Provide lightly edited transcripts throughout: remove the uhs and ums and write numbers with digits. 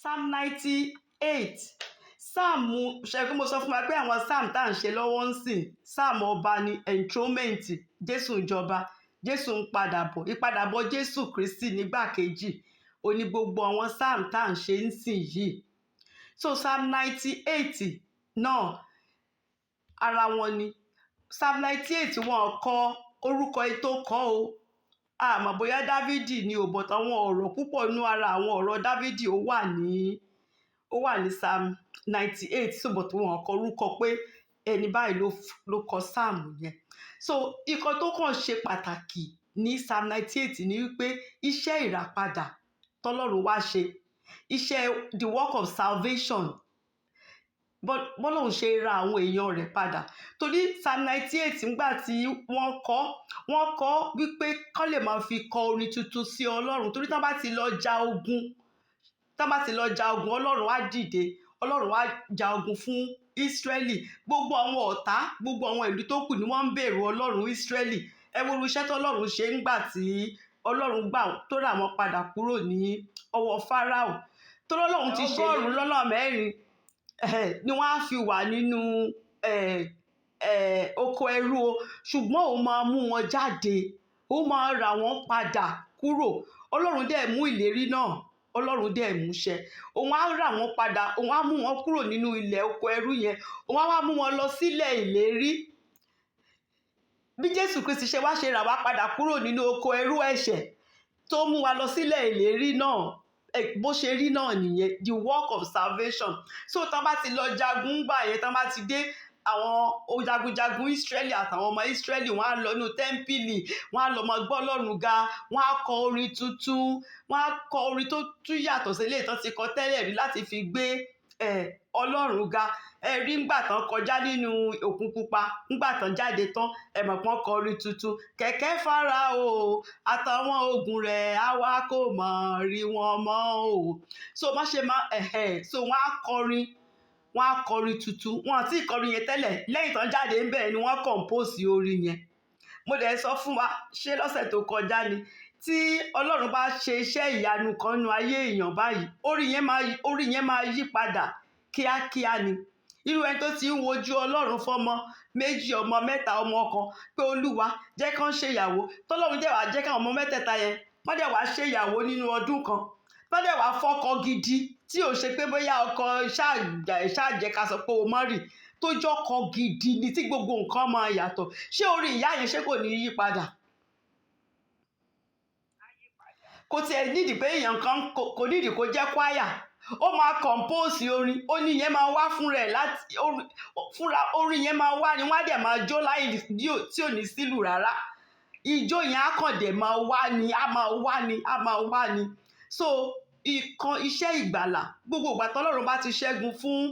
Psalm 98. Psalm ṣẹ́gun mo sọ fún wa pé àwọn psalm tá à ń ṣe lọ́wọ́ ń sìn psalm ọba ni enthronement Jésù ń jọba Jésù ń padà bọ̀ ìpadàbọ̀ Jésù Kristi nígbà kejì òní gbogbo àwọn psalm tá à ń ṣe ń sìn yìí. So Psalm 98 náà ara wọn ni Psalm 98 wọn kọ orúkọ ètò kọ o àmọ́ bóyá Dávidi ni ò bọ̀ táwọn ọ̀rọ̀ púpọ̀ nínú ara àwọn ọ̀rọ̀ Dávidi ó wà ní Psalm 98 so but wọn kọ orúkọ pé ẹni báyìí ló kọ psalm yẹn. So ikọ̀ tó kàn ṣe pàtàkì ní Psalm 98 ni wípé iṣẹ́ ìràpadà tọ́lọ́run wá ṣe iṣẹ́ the work of salvation bọ́lọ́run ṣe ra àwọn èèyàn rẹ̀ padà torí Psalm 98 nígbà tí wọ́n kọ wípé kán lè máa fi kọ orin tuntun sí Ọlọ́run torí tán bá ti lọ ja ogun Ọlọ́run á dìde Ọlọ́run á ja ogun fún Ísírẹ́lì gbogbo àwọn ọ̀tá gbogbo àwọn ìlú tó kù ni wọ́n ń bẹ̀rù Ọlọ́run Ísírẹ́lì ẹ wo iṣẹ́ tọ́lọ́run ṣe ńgbà tí Ọlọ́run gbà tó rà wọ́n padà kúrò ní ọwọ́ Fáráò tó lọ́lọ́run ti ṣe ọgọ́rùn-ún lọ́nà mẹ́rin ni wọ́n á fi wà nínú oko ẹrú o ṣùgbọ́n òun máa mú wọn jáde ó máa rà wọ́n padà kúrò Ọlọ́run dẹ̀ mú ìlérí náà Ọlọ́run dẹ̀ múṣẹ òun á rà wọ́n padà òun á mú wọn kúrò nínú ilẹ̀ oko ẹrú yẹn òun á wá mú wọn lọ sílẹ̀ ìlérí bí Jésù Kristi ṣe wá ṣe rà wá padà kúrò nínú oko ẹrú ẹ̀ṣẹ̀ tó mú wa lọ sílẹ̀ ìlérí náà bó ṣe rí náà nìyẹn the work of salvation so tán bá ti lọ jagun gbà yẹn tán bá ti dé àwọn jagunjagun Ísírẹ́lì àtàwọn ọmọ Ísírẹ́lì wọ́n á lọ inú tẹ́ḿpìlì wọ́n á lọ máa gbọ́ Ọlọ́run ga wọ́n á kọ orin tuntun wọ́n á kọ orin tó tún yàtọ̀ sí eléyìí tán ti kọ tẹ́lẹ̀ rí láti fi gbé Ọlọ́run ga ẹ rí ńgbà tán kọjá nínú Òkun Pupa ńgbà tán jáde tán ẹ mọ̀ pọ́n kọ orin tuntun kẹ̀kẹ́ Fáráò àtàwọn ogun rẹ̀ àwa kò mọ̀ rí wọn mọ́ o so má ṣe má so wọ́n á kọrin tuntun wọn àti ìkọrin yẹn tẹ́lẹ̀ lẹ́yìn tán jáde ń bẹ̀ ni wọ́n compose orin yẹn mo dẹ̀ sọ fún wa ṣé lọ́sẹ̀ tó kọjá ni tí Ọlọ́run bá ṣe iṣẹ́ ìyanu kan nínú ayé èèyàn báyìí orin yẹn máa yí padà kíákíá ni irú ẹni tó ti ń wojú Ọlọ́run fọ́mọ méjì ọmọ mẹ́ta ọmọ kan pé Olúwa jẹ́ kán ṣèyàwó tọ́lọ́run dẹ̀ wá jẹ́ káwọn ọmọ mẹ́tẹ̀ẹ̀ta yẹn wọ́n dẹ̀ wá ṣèyàwó nínú ọdún kan wọ́n dẹ̀ wá fọ́kọ gidi tí ò ṣe pé bóyá ọkọ ṣáàjẹ́ ká sọ pé o mọ́ rì tó jọ́kọ gidi ni tí gbogbo nǹkan máa yàtọ̀ ṣé orí ìyá yẹn ṣé kò ní yí padà kò tiẹ̀ nídìí pé èèyàn kan kò nídìí kó jẹ́ kwaya ó máa compose orin ó ní yẹn máa wá fúnra ẹ̀ láti fúnra orin yẹn máa wá ni wọ́n á dẹ̀ máa jó láì tí ò ní sílù rárá ijó yẹn á kàn dẹ̀ máa wá ni á máa wá ni so iṣẹ́ ìgbàlà gbogbo ìgbà tọ́lọ́run bá ti ṣẹ́gun fún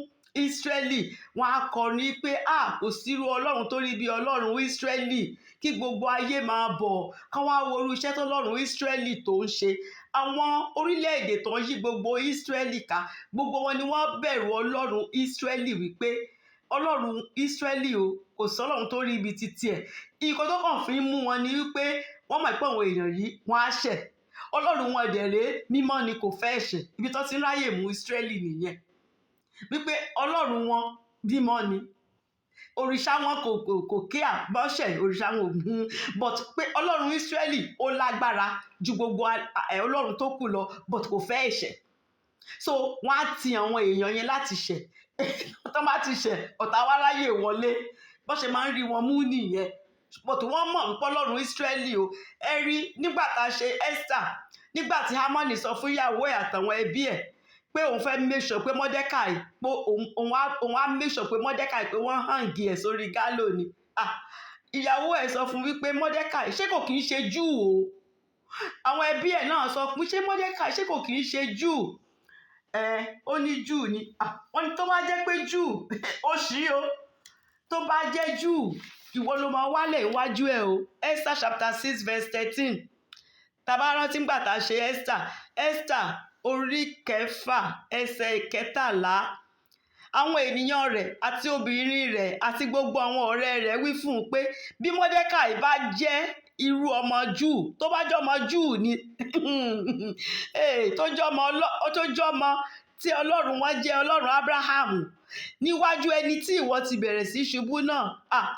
Ísírẹ́lì wọ́n á kọrin pé kò sírú Ọlọ́run tó rí bí Ọlọ́run Ísírẹ́lì kí gbogbo ayé máa bọ̀ kán wá wo irú iṣẹ́ tọ́lọ́run Ísírẹ́lì tó ń ṣe àwọn orílẹ̀-èdè tó ń yí gbogbo Ísírẹ́lì ká gbogbo wọn ni wọ́n bẹ̀rù Ọlọ́run Ísírẹ́lì wípé Ọlọ́run Ísírẹ́lì o kò sọ́lọ́run tó rí ibi títí ẹ̀ nǹkan tó kàn fi ń mú wọn ni wípé wọ́n mọ̀ pé àwọn èèyàn yìí wọ́n á ṣẹ̀ Ọlọ́run wọn dẹ̀rẹ́ mímọ́ ni kò fẹ́ ẹ̀ṣẹ̀ ibi tó ti ń ráyè mú Ísírẹ́lì nìyẹn wípé Ọlọ́run wọn mímọ́ ni òrìṣà wọn kò kíá bọ́ṣẹ̀ òrìṣà wọn but pé Ọlọ́run Ísírẹ́lì ó lágbára ju gbogbo Ọlọ́run tó kù lọ but kò fẹ́ ẹ̀ṣẹ̀ so wọ́n á ti àwọn èèyàn yẹn láti ṣẹ̀ tó bá ti ṣẹ̀ ọ̀tá wá ráyè wọlé bó ṣe máa ń rí wọn mú nìyẹn but wọ́n mọ̀ ń pọ́ Ọlọ́run Ísírẹ́lì o ẹ rí nígbà tá a ṣe Esther nígbà tí Hámánì sọ fún ìyàwó ẹ̀ àtàwọn ẹbí ẹ̀ pé òun fẹ́ make sure pé Mọ́dékáì pé òun á make sure pé Mọ́dékáì pé wọ́n hàǹgì ẹ̀ sórí gálò ni ìyàwó ẹ̀ sọ fún wípé Mọ́dékáì ṣé kò kì í ṣe Júù o àwọn ẹbí ẹ̀ náà sọ pé ṣé Mọ́dékáì ṣé kò kì í ṣe Júù ó ní Júù ni wọ́n ní tó bá jẹ́ pé Júù ó ṣí o tó bá jẹ́ Júù ìwọ ló máa wálẹ̀ iwájú ẹ̀ o Esther chapter 6 verse 13 tàbá rántí gbà tá a ṣe Esther orí 6 ẹsẹ̀ 13 àwọn ènìyàn rẹ̀ àti obìnrin rẹ̀ àti gbogbo àwọn ọ̀rẹ́ rẹ̀ wí fún un pé bí Mọ́dékáì bá jẹ́ irú ọmọ Júù tó bá jẹ́ ọmọ Júù ni tó jẹ́ ọmọ tí ọlọ́run wọn jẹ́ ọlọ́run Ábúráhámù níwájú ẹni tí ìwọ ti bẹ̀rẹ̀ sí ṣubú náà,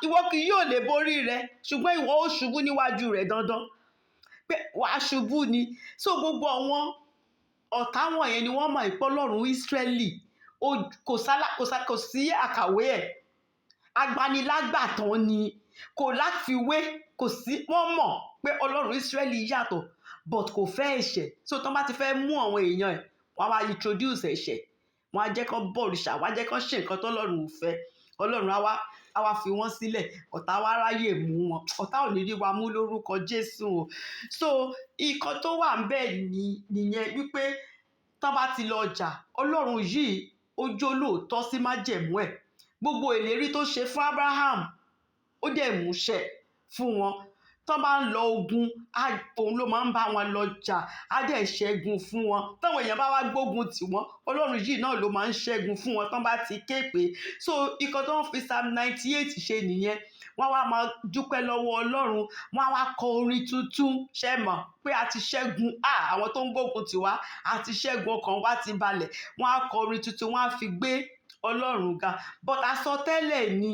ìwọ kì yóò lè borí rẹ, ṣùgbọ́n ìwọ ó ṣubú níwájú rẹ̀ dandan, pé wàá ṣubú ni. So gbogbo àwọn ọ̀tá wọ̀nyẹn ni wọ́n mọ̀ ìpọ́ ọlọ́run Ísírẹ́lì kò sí àkàwé ẹ̀, agbanilágbàtàn ni, kò láfiwé, kò sí, wọ́n mọ̀ pé ọlọ́run Ísírẹ́lì yàtọ̀ but kò fẹ́ ẹ̀ṣẹ̀. So tán bá ti fẹ́ mú àwọn èèyàn ẹ̀, wọ́n á wá introduce ẹ̀ṣẹ̀, wọ́n á jẹ́ kán bọ̀rìṣà, wọ́n á jẹ́ kán ṣe nǹkan tọ́lọ́run ò fẹ́, ọlọ́run á wá fi wọ́n sílẹ̀, ọ̀tá wá ráyè mú wọn, ọ̀tá ò ní rí wa mú lórúkọ Jésù o. So nǹkan tó wà ń bẹ̀ nìyẹn wípé tán bá ti lọ jà, ọlọ́run yìí ó jólóòtọ́ sí májẹ̀mú ẹ̀, gbogbo ìlérí tó ṣe fún Abraham ó dẹ̀ múṣẹ fún wọn. Tán bá ń lọ ogun, òun ló máa ń bá wọn lọ jà, á dẹ̀ ṣẹ́gun fún wọn. Táwọn èèyàn bá wá gbógun tì wọ́n, ọlọ́run yìí náà ló máa ń ṣẹ́gun fún wọn tán bá ti ké pè. So nǹkan tó ń fi Psalm 98 ṣe nìyẹn, wọ́n wá máa dúpẹ́ lọ́wọ́ ọlọ́run, wọ́n á wá kọ orin tuntun, ṣe mọ̀ pé a ti ṣẹ́gun, àwọn tó ń gbógun tì wá, a ti ṣẹ́gun, ọkàn wa ti balẹ̀, wọ́n á kọ orin tuntun, wọ́n á fi gbé ọlọ́run ga. But àsọtẹ́lẹ̀ ni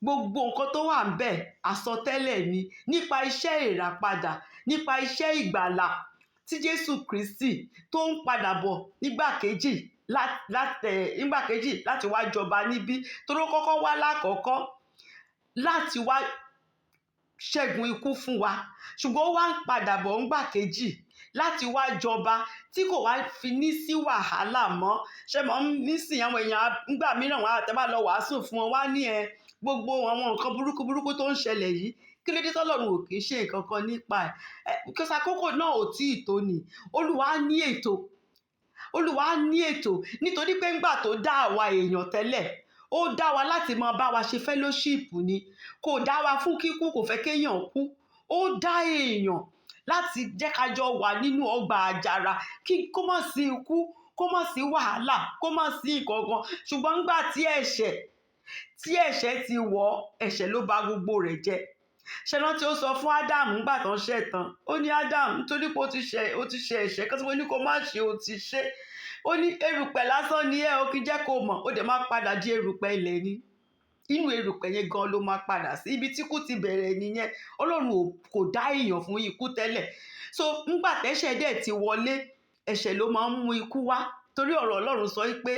gbogbo nǹkan tó wà ń bẹ̀, àsọtẹ́lẹ̀ ni nípa iṣẹ́ ìràpadà, nípa iṣẹ́ ìgbàlà tí Jésù Kristi tó ń padà bọ̀ nígbà kejì láti wá jọba níbí, torí ó kọ́kọ́ wá lákọ̀ọ́kọ́ láti wá ṣẹ́gun ikú fún wa, ṣùgbọ́n ó wá ń padà bọ̀ ńgbà kejì láti wá jọba tí kò wá fi ní sí wàhálà mọ́. Ṣé mọ̀ nísìnyí àwọn èèyàn ńgbà mìíràn wá tẹ́ bá lọ wàásù fún wọn, wá ní gbogbo àwọn nǹkan burúkú tó ń ṣẹlẹ̀ yìí, kí ló dé tọ́lọ́run ò kì í ṣe nǹkan kan nípa ẹ̀? Because àkókò náà ò tí ì tó ni. Olúwa ní ètò nítorí pé ńgbà tó dá àwa èèyàn tẹ́lẹ̀, ó dá wa láti máa bá wa ṣe fellowship ni, kò dá wa fún kíkú, kò fẹ́ kéèyàn kú. Ó dá èèyàn láti jẹ́ ká jọ wà nínú ọgbà àjàrà, kó má sí ikú, kó má sí wàhálà, kó má sí ìkọ̀ọ̀kan. Ṣùgbọ́n ńgbà tí ẹ̀ṣẹ̀ ti wọ̀, ẹ̀ṣẹ̀ ló bà gbogbo rẹ̀ jẹ́. Ṣé rántí ó sọ fún Ádámù ńgbà tán ṣẹ̀ tán, ó ní Ádámù, nítorí pé ó ti ṣe ẹ̀ṣẹ̀ kan tí mo ní kó má ṣe, ó ti ṣe. Ó ní erùpẹ̀ lásán ni ẹ́, ó kì í jẹ́ kó mọ̀, ó dẹ̀ máa padà di erùpẹ̀ ilẹ̀ ni. Inú erùpẹ̀ yẹn gan ló máa padà sí, ibi tí ikú ti bẹ̀rẹ̀ nìyẹn. Ọlọ́run kò dá èèyàn fún ikú tẹ́lẹ̀. So ńgbà tẹ́ṣẹ̀ dẹ̀ ti wọlé, ẹ̀ṣẹ̀ ló máa ń mú ikú wá, torí ọ̀rọ̀ Ọlọ́run sọ pé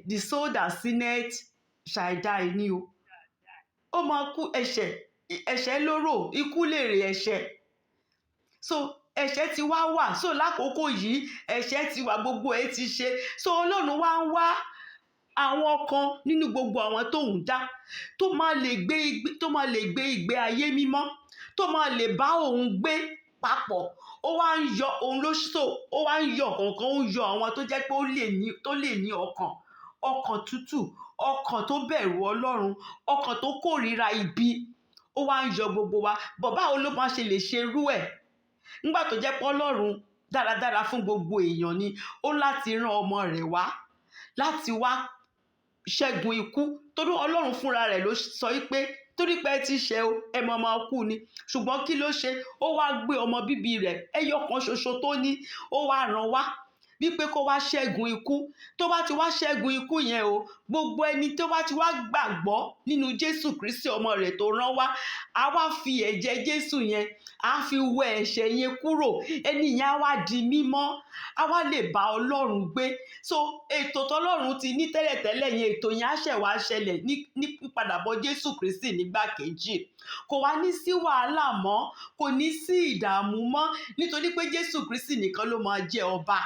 the soul that sinneth shall die ni o. Ó máa kú. Ẹ̀ṣẹ̀ lóró, ikú lèrè ẹ̀ṣẹ̀. So ẹ̀ṣẹ̀ ti wá wà, so lákòókò yìí ẹ̀ṣẹ̀ ti wà, gbogbo ẹ̀ ti ṣe. So Ọlọ́run wá ń wá àwọn kan nínú gbogbo àwọn tó ń dá tó máa lè gbé ìgbé ayé mímọ́, tó máa lè bá òun gbé papọ̀. Ó wá ń yọ kọ̀ọ̀kan, ó ń yọ àwọn tó jẹ́ pé tó lè ní ọkàn tútù, ọkàn tó bẹ̀rù Ọlọ́run, ọkàn tó kórìíra ibi. Ó wá ń yọ gbogbo wa. Báwo ló máa ṣe lè ṣe irú ẹ̀ nígbà tó jẹ́ pé Ọlọ́run dáradára fún gbogbo èèyàn ni? Ó láti rán ọmọ rẹ̀ wá láti wá ṣẹ́gun ikú, torí Ọlọ́run fúnra rẹ̀ ló sọ pé torí pé ẹ ti ṣẹ̀ o, ẹ máa kú ni. Ṣùgbọ́n kí ló ṣe? Ó wá gbé ọmọ bíbí rẹ̀ ẹyọ kan ṣoṣo tó ní, ó wá rán wá wípé kó wá ṣẹ́gun ikú. Tó bá ti wá ṣẹ́gun ikú yẹn o, gbogbo ẹni tó bá ti wá gbàgbọ́ nínú Jésù Kristi ọmọ rẹ̀ tó rán wá, á wá fi ẹ̀jẹ̀ Jésù yẹn, á fi wẹ ẹ̀ṣẹ̀ yẹn kúrò, ẹni yẹn á wá di mímọ́, á wá lè bá Ọlọ́run gbé. So ètò tọ́lọ́run ti ní tẹ́lẹ̀tẹ́lẹ̀ yẹn, ètò yẹn á ṣẹ̀ wá ṣẹlẹ̀ ní pípadàbọ̀ Jésù Kristi nígbà kejì. Kò wá ní sí wàhálà mọ́, kò ní sí ìdààmú mọ́, nítorí pé Jésù Kristi nìkan ló máa jẹ́ ọba.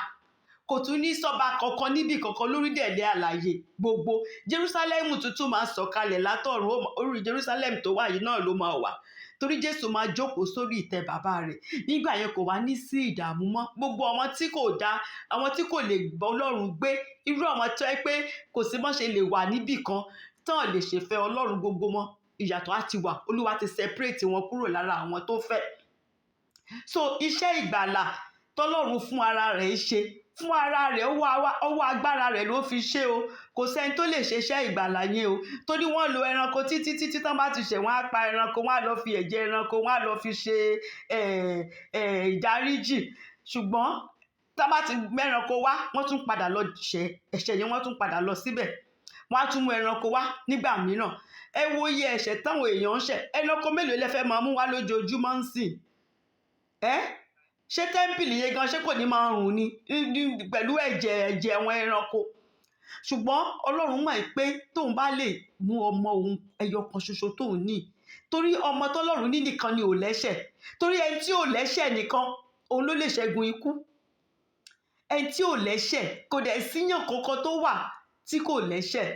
Kò tún ní sọ́ba kankan níbi kankan lórílẹ̀-èdè alààyè gbogbo. Jerúsálẹ́mù tuntun máa sọ̀kalẹ̀ látọ̀run, orí Jerúsálẹ́mù tó wà yìí náà ló máa wà, torí Jésù máa jókòó sórí ìtẹ́ bàbá rẹ̀. Nígbà yẹn kò wá ní sí ìdààmú mọ́. Gbogbo àwọn tí kò dá, àwọn tí kò lè bá Ọlọ́run gbé, irú àwọn tó jẹ́ pé kò sí bọ́n ṣe lè wà níbì kan tán lè ṣèfẹ́ Ọlọ́run gbogbo mọ́, ìyàtọ̀ á ti wà. Olúwa ti separate wọn kúrò lára àwọn tó fẹ́. So iṣẹ́ ìgbàlà tọ́lọ́run fún ara rẹ̀ ṣe, fún ara rẹ̀, ọwọ́ agbára rẹ̀ ló fi ṣe o. Kò sẹ́ni tó lè ṣeṣẹ́ ìgbàlà yẹn o, torí wọ́n lo ẹranko títí tán bá ti ṣẹ̀, wọ́n á pa ẹranko, wọ́n á lọ fi ẹ̀jẹ̀ ẹranko, wọ́n á lọ fi ṣe ìdáríjì. Ṣùgbọ́n tá bá ti mẹ́ranko wá wọ́n tún padà lọ ẹ̀ṣẹ̀ yẹn wọ́n tún padà lọ síbẹ̀, wọ́n á tún mú ẹranko wá nígbà mìíràn. Ẹ wo iye ẹ̀ṣẹ̀ táwọn èèyàn ń ṣẹ̀, ẹranko mélòó lẹ fẹ́ máa mú wá lójoojúmọ́ ń sìn? Ṣé tẹ́ḿpìlì yẹn gan ṣé kò ní máa rùn ni pẹ̀lú ẹ̀jẹ̀ àwọn ẹranko? Ṣùgbọ́n Ọlọ́run mọ̀ pé tóun bá lè mú ọmọ òun ẹyọ kan ṣoṣo tóun ní, torí ọmọ tọ́lọ́run ní nìkan ni ò lẹ́ṣẹ̀, torí ẹni tí ò lẹ́ṣẹ̀ nìkan òun ló lè ṣẹ́gun ikú. Ẹni tí ò lẹ́ṣẹ̀, kò dẹ̀ síyàn kankan tó wà tí kò lẹ́ṣẹ̀.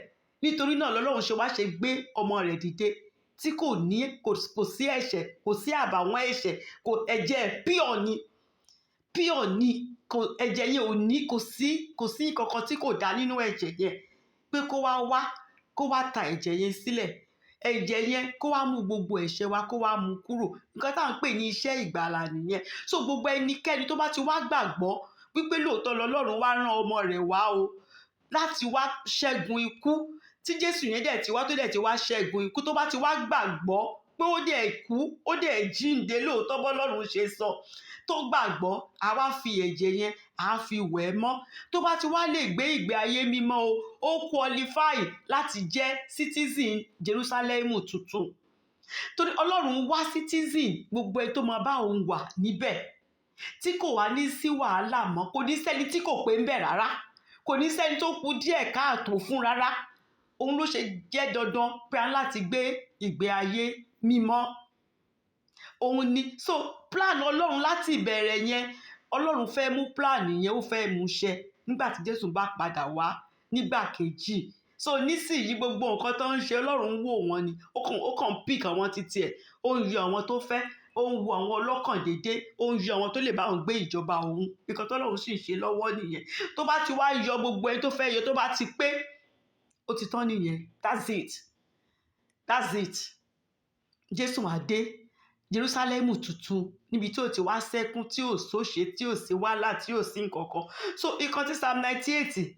Nítorí náà lọ́lọ́run ṣe wá ṣe gbé ọmọ rẹ̀ dìde tí kò sí ẹ̀ṣẹ̀, kò sí àbàwọ́n ẹ̀ṣẹ̀, ẹ̀jẹ̀ pure ni, ẹ̀jẹ̀ yẹn ò ní, kò sí kankan tí kò dá nínú ẹ̀jẹ̀ yẹn, pé kó wá ta ẹ̀jẹ̀ yẹn sílẹ̀. Ẹ̀jẹ̀ yẹn kó wá mú gbogbo ẹ̀ṣẹ̀ wa, kó wá mú kúrò. Nǹkan tá à ń pè ní iṣẹ́ ìgbàlà nìyẹn. So gbogbo ẹnikẹ́ni tó bá ti wá gbàgbọ́ wípé lóòótọ́ lọ́lọ́run wá rán ọmọ rẹ̀ wá o láti wá ṣẹ́gun ikú, tí Jésù yẹn dẹ̀ ti wá tó dẹ̀ ti wá ṣẹ́gun ikú, tó bá ti wá gbàgbọ́ pé ó dẹ̀ kú, ó dẹ̀ jíǹde lóòótọ́ bọ́lọ́run ṣe sọ, tó gbàgbọ́, a wá fi ẹ̀jẹ̀ yẹn a fi wẹ̀ ẹ́ mọ́. Tó bá ti wá lè gbé ìgbé ayé mímọ́ o, ó qualify láti jẹ́ citizen Jerusalem tuntun. Torí Ọlọ́run wá citizen gbogbo ẹ tó máa bá òun wà níbẹ̀, tí kò wá ní sí wàhálà mọ́, kò ní sẹ́ni tí kò pé ń bẹ̀ rárá, kò ní sẹ́ni tó kù díẹ̀ káàtó fún rárá. Òun ló ṣe jẹ́ dandan pé a láti gbé ìgbé ayé mímọ́. Òun ni so plan Ọlọ́run láti ìbẹ̀rẹ̀ yẹn, Ọlọ́run fẹ́ mú plan yẹn, ó fẹ́ mú ṣẹ nígbà tí Jésù bá padà wá nígbà kejì. So nísìnyí gbogbo nǹkan tó ń ṣe Ọlọ́run ń wò wọ́n ni, ó kàn pick àwọn títí ẹ̀, ó ń yọ àwọn tó fẹ́, ó ń wo àwọn ọlọ́kàn déédéé, ó ń yọ àwọn tó lè bá òun gbé ìjọba òun. Nǹkan tó Ọlọ́run sì ń ṣe lọ́wọ́ nìyẹn. Tó bá ti wá yọ gbogbo ẹni tó fẹ́ yọ, tó bá ti pé, ó ti tán nìyẹn. That's it. Jésù á dé Jerusalem tuntun, níbi tí ó ti wá sẹ́kún, tí ò sóṣe, tí ò sí wàhálà, tí ò sí nǹkankan. So nǹkan tí Psalm 98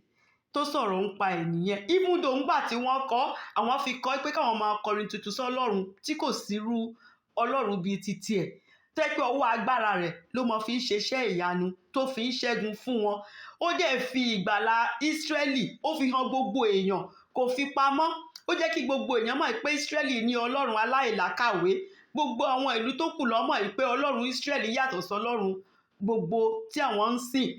tó sọ̀rọ̀ ń pa ènìyàn, even though ńgbà tí wọ́n kọ́, àwọn fi kọ́ pé káwọn máa kọrin tuntun sí Ọlọ́run tí kò sírú Ọlọ́run bíi titi ẹ̀, tẹ́ pé ọwọ́ agbára rẹ̀ ló mọ fi ń ṣeṣẹ́ ìyanu tó fi ń ṣẹ́gun fún wọn. Ó dẹ̀ fi ìgbàlà Ísírẹ́lì ó fi hàn gbogbo èèyàn, kò fi pamọ́. Ó jẹ́ kí gbogbo èèyàn mọ̀ pé Ísírẹ́lì ní Ọlọ́run aláìlákàwé. Gbogbo àwọn ìlú tó kù ló mọ̀ pé Ọlọ́run Ísírẹ́lì yàtọ̀ sí Ọlọ́run gbogbo tí àwọn ń sìn.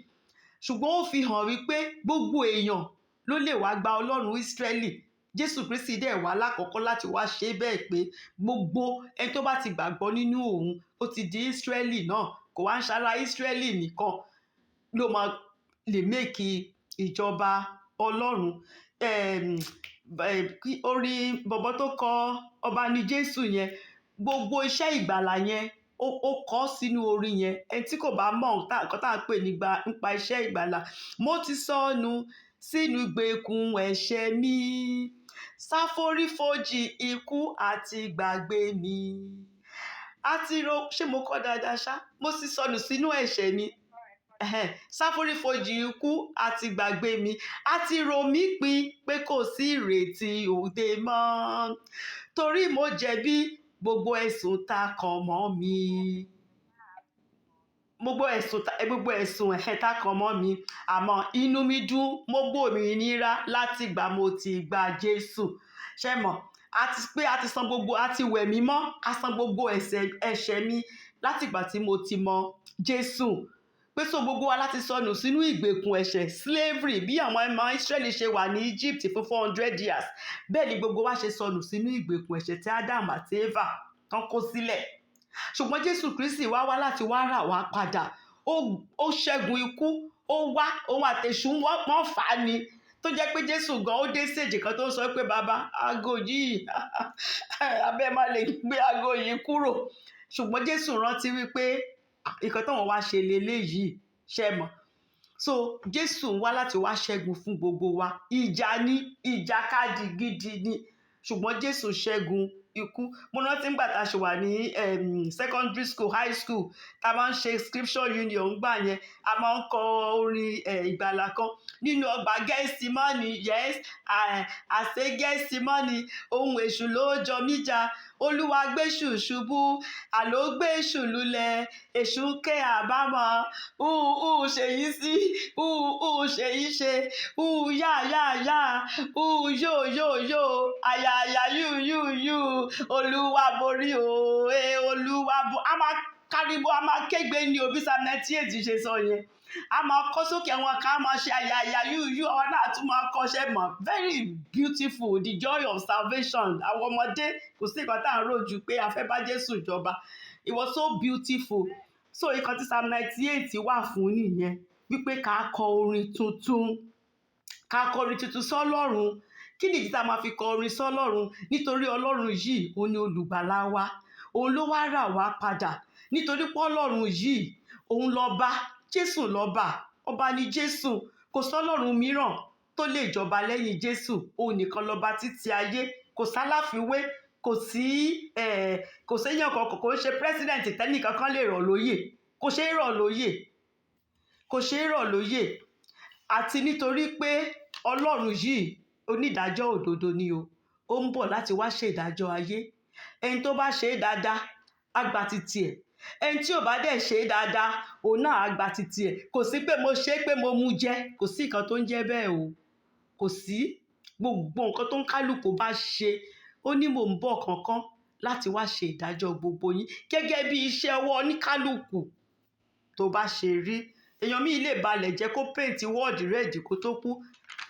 Ṣùgbọ́n ó fi hàn wípé gbogbo èèyàn ló lè wá gba Ọlọ́run Ísírẹ́lì. Jésù Kristi dẹ̀ wá lákọ̀ọ́kọ́ láti wá ṣe bẹ́ẹ̀ pé gbogbo ẹni tó bá ti gbàgbọ́ nínú òun, ó ti di Ísírẹ́lì náà. Kò wá ń ṣara Ísírẹ́lì nìkan ló máa lè méèkì ìjọba Ọlọ́run. Orin bọ̀bọ̀ tó kọ Ọba ni Jésù yẹn, gbogbo iṣẹ́ ìgbàlà yẹn ó kọ sínú orin yẹn. Ẹni tí kò bá mọ̀ nǹkan tá à ń pè nípa iṣẹ́ ìgbàlà, mo ti sọnù sínú ìgbèkùn ẹ̀ṣẹ̀ mi, ṣàforífojì ikú àti gbàgbé mi. Ṣé mo kọ dáadáa ṣá? Mo ti sọnù sínú ẹ̀ṣẹ̀ mi, ṣàforífojì ikú àti gbàgbé mi, àti rò mí pin pé kò sí ìrètí òde mọ́, torí mo jẹ̀bi gbogbo ẹ̀sùn tá kàn mọ́ mi. Gbogbo ẹ̀sùn tá kàn mọ́ mi, àmọ́ inú mi dùn, mo gbòmìnira láti gbà mo ti gba Jésù. Ṣé mọ̀? A ti san gbogbo, a ti wẹ̀ mí mọ́, a san gbogbo ẹ̀ṣẹ̀ mi látìgbà tí mo ti mọ Jésù. Pé so gbogbo wa láti sọnù sínú ìgbèkùn ẹ̀ṣẹ̀, slavery, bí àwọn ọmọ Ísírẹ́lì ṣe wà ní Egypt fún 400 years. Bẹ́ẹ̀ ni gbogbo wa ṣe sọnù sínú ìgbèkùn ẹ̀ṣẹ̀ tí Ádámù àti Éfà tán kó sílẹ̀. Ṣùgbọ́n Jésù Kristi wá láti wá rà wá padà. Ó ṣẹ́gun ikú, ó wá, òun àtèṣù wọ́n fà á ni. Tó jẹ́ pé Jésù gan ó dé stage kan tó ń sọ pé bàbá, aago yìí abẹ́ máa lè gbé aago yìí kúrò. Ṣùgbọ́n Jésù rántí wípé nǹkan táwọn wá ṣe leléyìí, ṣé mọ̀? So Jésù wá láti wá ṣẹ́gun fún gbogbo wa. Ìjà ni, ìjàkadì gidi ni, ṣùgbọ́n Jésù ṣẹ́gun ikú. Mo rántí nígbà tá a ṣì wà ní secondary school, high school, tá a máa ń ṣe scripture union gbà yẹn, a máa ń kọ orin ìgbàlà kan nínú ọgbà Gẹ́símánì. Yes, àṣẹ Gẹ́símánì, ohun èṣù ló jọ mí jà, Olúwa gbéṣù ṣubú, àló gbéṣù lulẹ̀, èṣù ké àbámọ̀, ṣèyí sí, ṣèyí ṣe, yá yá yá, yó yó yó, àyà àyà yú yú yú, Olúwa borí o, Olúwa borí. A máa káríbó, a máa kégbe ní òbí Psalm 98 ṣe sọ yẹn. A máa kọ́ sókè, àwọn kan á máa ṣe àyà àyà yú yú, àwọn náà tún máa kọ́ṣẹ́ mọ̀. Very beautiful, the joy of salvation. Àwọn ọmọdé kò sí nǹkan tá à ń rò ju pé a fẹ́ bá Jésù jọba. It was so beautiful. So nǹkan tí Psalm 98 wà fún nìyẹn, wípé ká kọ orin tuntun, ká kọ orin tuntun sọ́lọ́run. Kí nìdí tá a máa fi kọ orin sọ́lọ́run? Nítorí Ọlọ́run yìí òun ni olùgbàlà wa, òun ló wá rà wá padà. Nítorí pé Ọlọ́run yìí òun lọ́ba, Jésù lọ́ba, ọba ni Jésù. Kò sọ́lọ́run mìíràn tó lè jọba lẹ́yìn Jésù, òun nìkan lọ́ba títí ayé, kò sáláfiwé, kò séèyàn kankan, kò ń ṣe president tẹ́nìkan kan lè rọ̀ lóyè, kò ṣeé rọ̀ lóyè, kò ṣeé rọ̀ lóyè. Àti nítorí pé Ọlọ́run yìí onídàájọ́ òdodo ni o, ó ń bọ̀ láti wá ṣe ìdájọ́ ayé. Ẹni tó bá ṣe é dáadáa á gba titi ẹ̀, ẹni tí ò bá dẹ̀ ṣe é dáadáa òun náà á gba titi ẹ̀. Kò sí pé mo ṣe é pé mo mú jẹ, kò sí nǹkan tó ń jẹ́ bẹ́ẹ̀ o, kò sí. Gbogbo nǹkan tó ń kálukú bá ṣe, ó ní mò ń bọ̀ kankan láti wá ṣe ìdájọ́ gbogbo yín gẹ́gẹ́ bí iṣẹ́ ọwọ́ oníkálukú tó bá ṣe rí. Èèyàn míì lè balẹ̀ jẹ́ kó paint wọ́ọ̀dì rẹ́ẹ̀dì kó tó kú,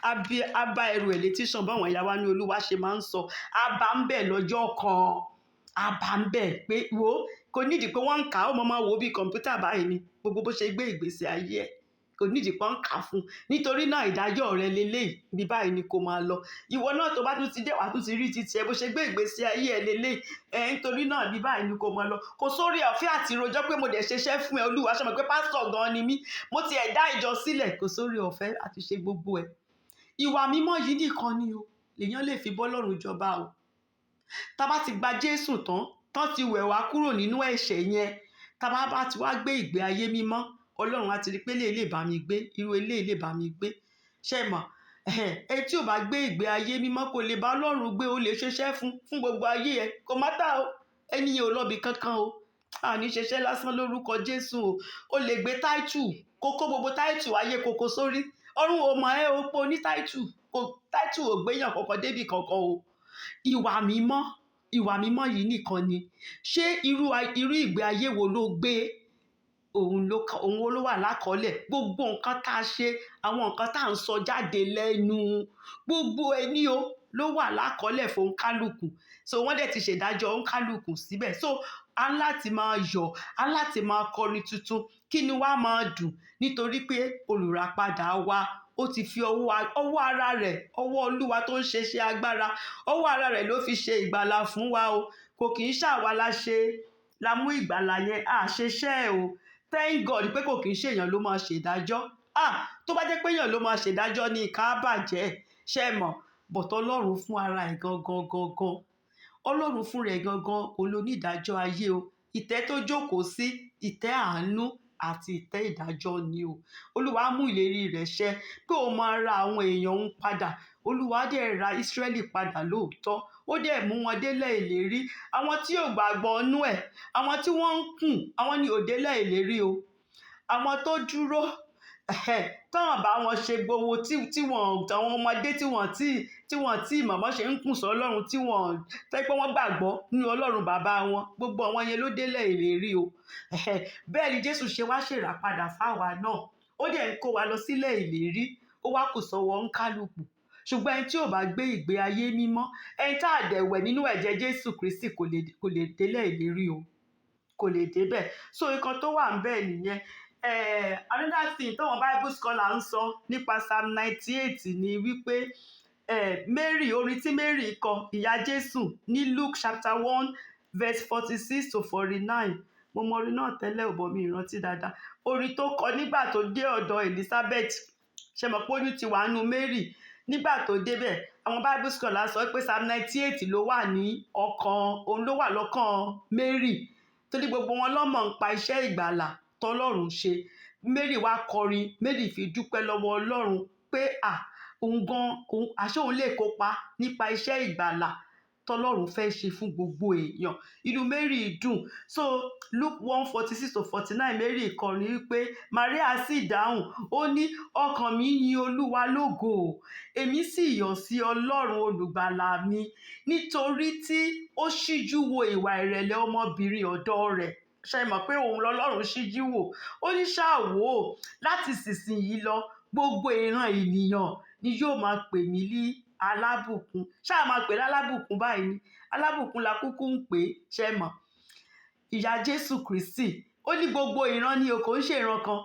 á bá ẹrù ẹ̀ létí sàn, báwọn ìyá wa ní Olúwa ṣe máa ń sọ, á bá ń bẹ̀ lọ́jọ́ kan, á bá ń bẹ̀ pé wo kò nídìí pé wọ́n ń kà á, ó máa wò ó bí kọ̀ǹpútà báyìí ni, gbogbo bó ṣe gbé ìgbésí ayé ẹ̀, kò nídìí pé wọ́n ń kà á fún un. Nítorí náà ìdájọ́ rẹ leléyìí, ibi báyìí ni kó máa lọ. Ìwọ náà tó bá tún ti dé, wàá tún ti rí titi ẹ bó ṣe gbé ìgbésí ayé ẹ leléyìí, nítorí náà ibi báyìí ni kó máa lọ. Kò sórí ọ̀fẹ́ àti rojọ́ pé mo dẹ̀ ṣeṣẹ́ fún ẹ, Olúwa ṣe mọ̀ pé pásítọ̀ gan ni mí, mo ti ẹ̀ dá ìjọ sílẹ̀, kò sórí ọ̀fẹ́ àti ṣe gbogbo ẹ̀. Ìwà mímọ́ yìí nìkan ni o lèèyàn lè fi bọ́lọ́run jọba o. Tá bá ti gba Jésù tán ti wẹ̀ wá kúrò nínú ẹ̀ṣẹ̀ yẹn, tá bá ti wá gbé ìgbé ayé mímọ́, Ọlọ́run á ti rí pé eléyìí lè bá mi gbé, irú eléyìí lè bá mi gbé. Ṣé mọ̀? Ẹni tí ò bá gbé ìgbé ayé mímọ́ kò lè bá Ọlọ́run gbé, ó lè ṣeṣẹ́ fún gbogbo ayé ẹ, kò mátà o. Ẹni yẹn ò lọ́bi kankan o. Àní ṣeṣẹ́ lásán lórúkọ Jésù o. O lè gbé táìtù, kó gbogbo táìtù ayé kókó sórí. Ọ̀run ò mọ̀ ẹ́ o pé o ní táìtù, táìtù ò gbéyàn kankan débì kankan o. Ìwà mímọ́ yìí nìkan ni. Ṣé irú ìgbé ayé wo ló gbé? Òun ló wà lákọọ́lẹ̀. Gbogbo nǹkan tá a ṣe, àwọn nǹkan tá à ń sọ jáde lẹ́nu, gbogbo ẹni o ló wà lákọọ́lẹ̀ fún kálukú. So wọ́n dẹ̀ ti ṣèdájọ́ kálukú síbẹ̀. So a ń láti máa yọ̀, a ń láti máa kọrin tuntun, kí ni wá máa dùn, nítorí pé olùràpadà wa ó ti fi ọwọ́ ara rẹ̀, ọwọ́ Olúwa tó ń ṣe agbára, ọwọ́ ara rẹ̀ ló fi ṣe ìgbàlà fún wa o. Kò kì í ṣàwa la mú ìgbàlà yẹn, ṣeṣẹ́ o. Thank God pé kò kì í ṣèyàn ló máa ṣèdájọ́. Tó bá jẹ́ pé èèyàn ló máa ṣèdájọ́ ní ìka bàjẹ́, ṣé mọ̀? But Ọlọ́run fún ara ẹ̀ gangan, Ọlọ́run fún rẹ̀ gangan olónídàájọ́ ayé o. Ìtẹ́ tó jókòó sí, ìtẹ́ àánú àti ìtẹ́ ìdájọ́ ni o. Olúwa mú ìlérí rẹ̀ ṣẹ pé ó máa ra àwọn èèyàn òun padà. Olúwa dẹ̀ ra Ísírẹ́lì padà lóòótọ́, ó dẹ̀ mú wọn délẹ̀ ìlérí. Àwọn tí ò gbàgbọ́ nú ẹ̀, àwọn tí wọ́n ń kùn, àwọn ni ò délẹ̀ ìlérí o. Àwọn tó dúró tọ́wọ̀n bá wọn ṣe gbowó àwọn ọmọdé tí wọ́n tí màmá ṣe ń kùn sọ Ọlọ́run, tí wọ́n tẹ́ pé wọ́n gbàgbọ́ ní Ọlọ́run bàbá wọn, gbogbo àwọn yẹn ló délẹ̀ ìlérí o. Bẹ́ẹ̀ ni Jésù ṣe wá ṣèràpadà fáwa náà, ó dẹ̀ ń kó wa lọ sílẹ̀ ìlérí, ó wá kù sọ́wọ́ kálukú. Ṣùgbọ́n ẹni tí ò bá gbé ìgbé ayé mímọ́, ẹni tá a dẹ̀ wẹ̀ nínú ẹ̀jẹ̀ Jésù Kristi kò lè délẹ̀ ìlérí o, kò lè débẹ̀. So nǹkan tó wà ń bẹ̀ nìyẹn. Another thing táwọn Bible scholar ń sọ nípa Psalm 98 ni wípé Mary, orin tí Mary kọ, ìyá Jésù, ní Luke chapter 1 verse 46 to 49. Mo mọ orin náà tẹ́lẹ̀, ò bọ̀ mi ìrántí dáadáa. Orin tó kọ nígbà tó dé ọ̀dọ̀ Elizabeth, ṣe mọ̀ pé oyún ti wà nínú Mary, nígbà tó débẹ̀ àwọn bible scholars sọ pé psalm 98 ló wà ní ọkàn òun ló wà lọ́kàn Mary torí gbogbo wọn lọ́mọ̀ ń pa iṣẹ́ ìgbàlà tọ́lọ́run ṣe. Mary wá kọrin, Mary fi dúpẹ́ lọ́wọ́ Ọlọ́run pé òun gan àṣé òun lè kópa nípa iṣẹ́ ìgbàlà tọ́lọ́run fẹ́ ṣe fún gbogbo èèyàn. Inú Mary dùn. So Luke 1:46-49 Mary kọrin wípé Maria sì dáhùn ó ní ọkàn mi yin Olúwa lógo, èmi sì yọ̀ sí Ọlọ́run olùgbàlà mi nítorí tí ó ṣíjú wo ìwà ìrẹ̀lẹ̀ ọmọbìnrin ọ̀dọ̀ rẹ̀. Ṣé mọ̀ pé òun lọ́lọ́run ṣíjú wò? Ó ní ṣáà wò ó, láti ìsinsìnyí lọ gbogbo ìran ènìyàn ni yóò máa pè mí ní alábùkún. Ṣáà máa pè lálábùkún báyìí ni. Alábùkún la kúkú ń pè é, ṣé mọ̀? Ìyá Jésù Kristi ó ní gbogbo ìran ni o, kò ń ṣe ìran kan.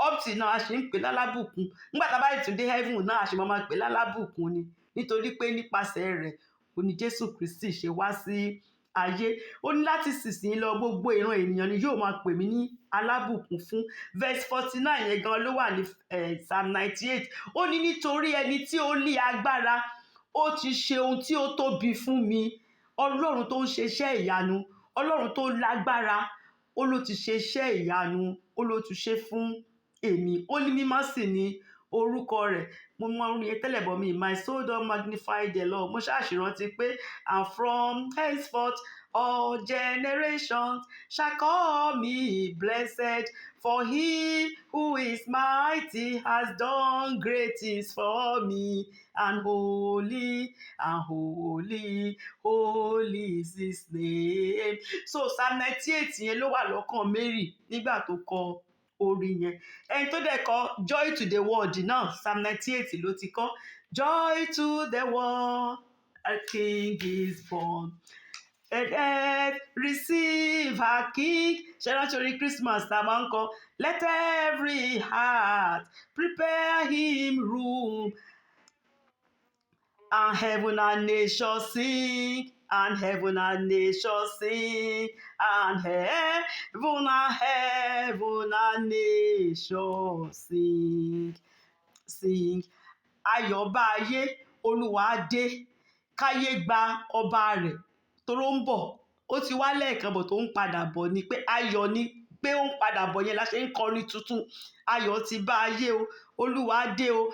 Up till now a ṣì ń pè lálábùkún. Nígbà tá a bá tún dé heaven náà a ṣì máa pè lálábùkún ni nítorí pé nípasẹ̀ rẹ̀ ó ní Jésù Kristi ṣe wá sí ayé. Ó ní láti ìsinsìnyí lọ gbogbo ìran ènìyàn ni yóò máa pè mí ní alábùkún fún. Verse 49 yẹn gan ló wà ní Psalm 98. Ó ní nítorí ẹni tí ó ní agbára ó ti ṣe ohun tí ó tóbi fún mi. Ọlọ́run tó ń ṣe iṣẹ́ ìyanu, Ọlọ́run tó lágbára, ó ló ti ṣe iṣẹ́ ìyanu, ó ló ti ṣe fún èmi. Ó ní mímọ́ sì ni orúkọ rẹ̀. Mo mọ orin yẹn tẹ́lẹ̀ bọ̀ mi, my soul doth magnify the Lord. Mo ṣáàṣì rántí pé and from henceforth all generations shall call me blessed, for he who is mighty has done great things for me, and holy is his name. So Psalm 98 yẹn ló wà lọ́kàn Mary nígbà tó kọ orin yẹn. Ẹni tó dẹ̀ kọ joy to the world náà Psalm 98 ló ti kọ joy to the world a king is born, let earth receive her king. Ṣé rántí orin Christmas tá a máa ń kọ let every heart prepare him room, and heaven and nation sing, and heaven and nation sing, and heaven and nation sing. Ayọ̀ bá ayé, Olúwa dé, káyé gba ọba rẹ̀ toró ń bọ̀. Ó ti wá lẹ́ẹ̀kan bọ̀ tó ń padà bọ̀ ni pé ayọ̀ ni pé ó ń padà bọ̀ yẹn la ṣe ń kọrin tuntun. Ayọ̀ ti bá ayé o, Olúwa dé o,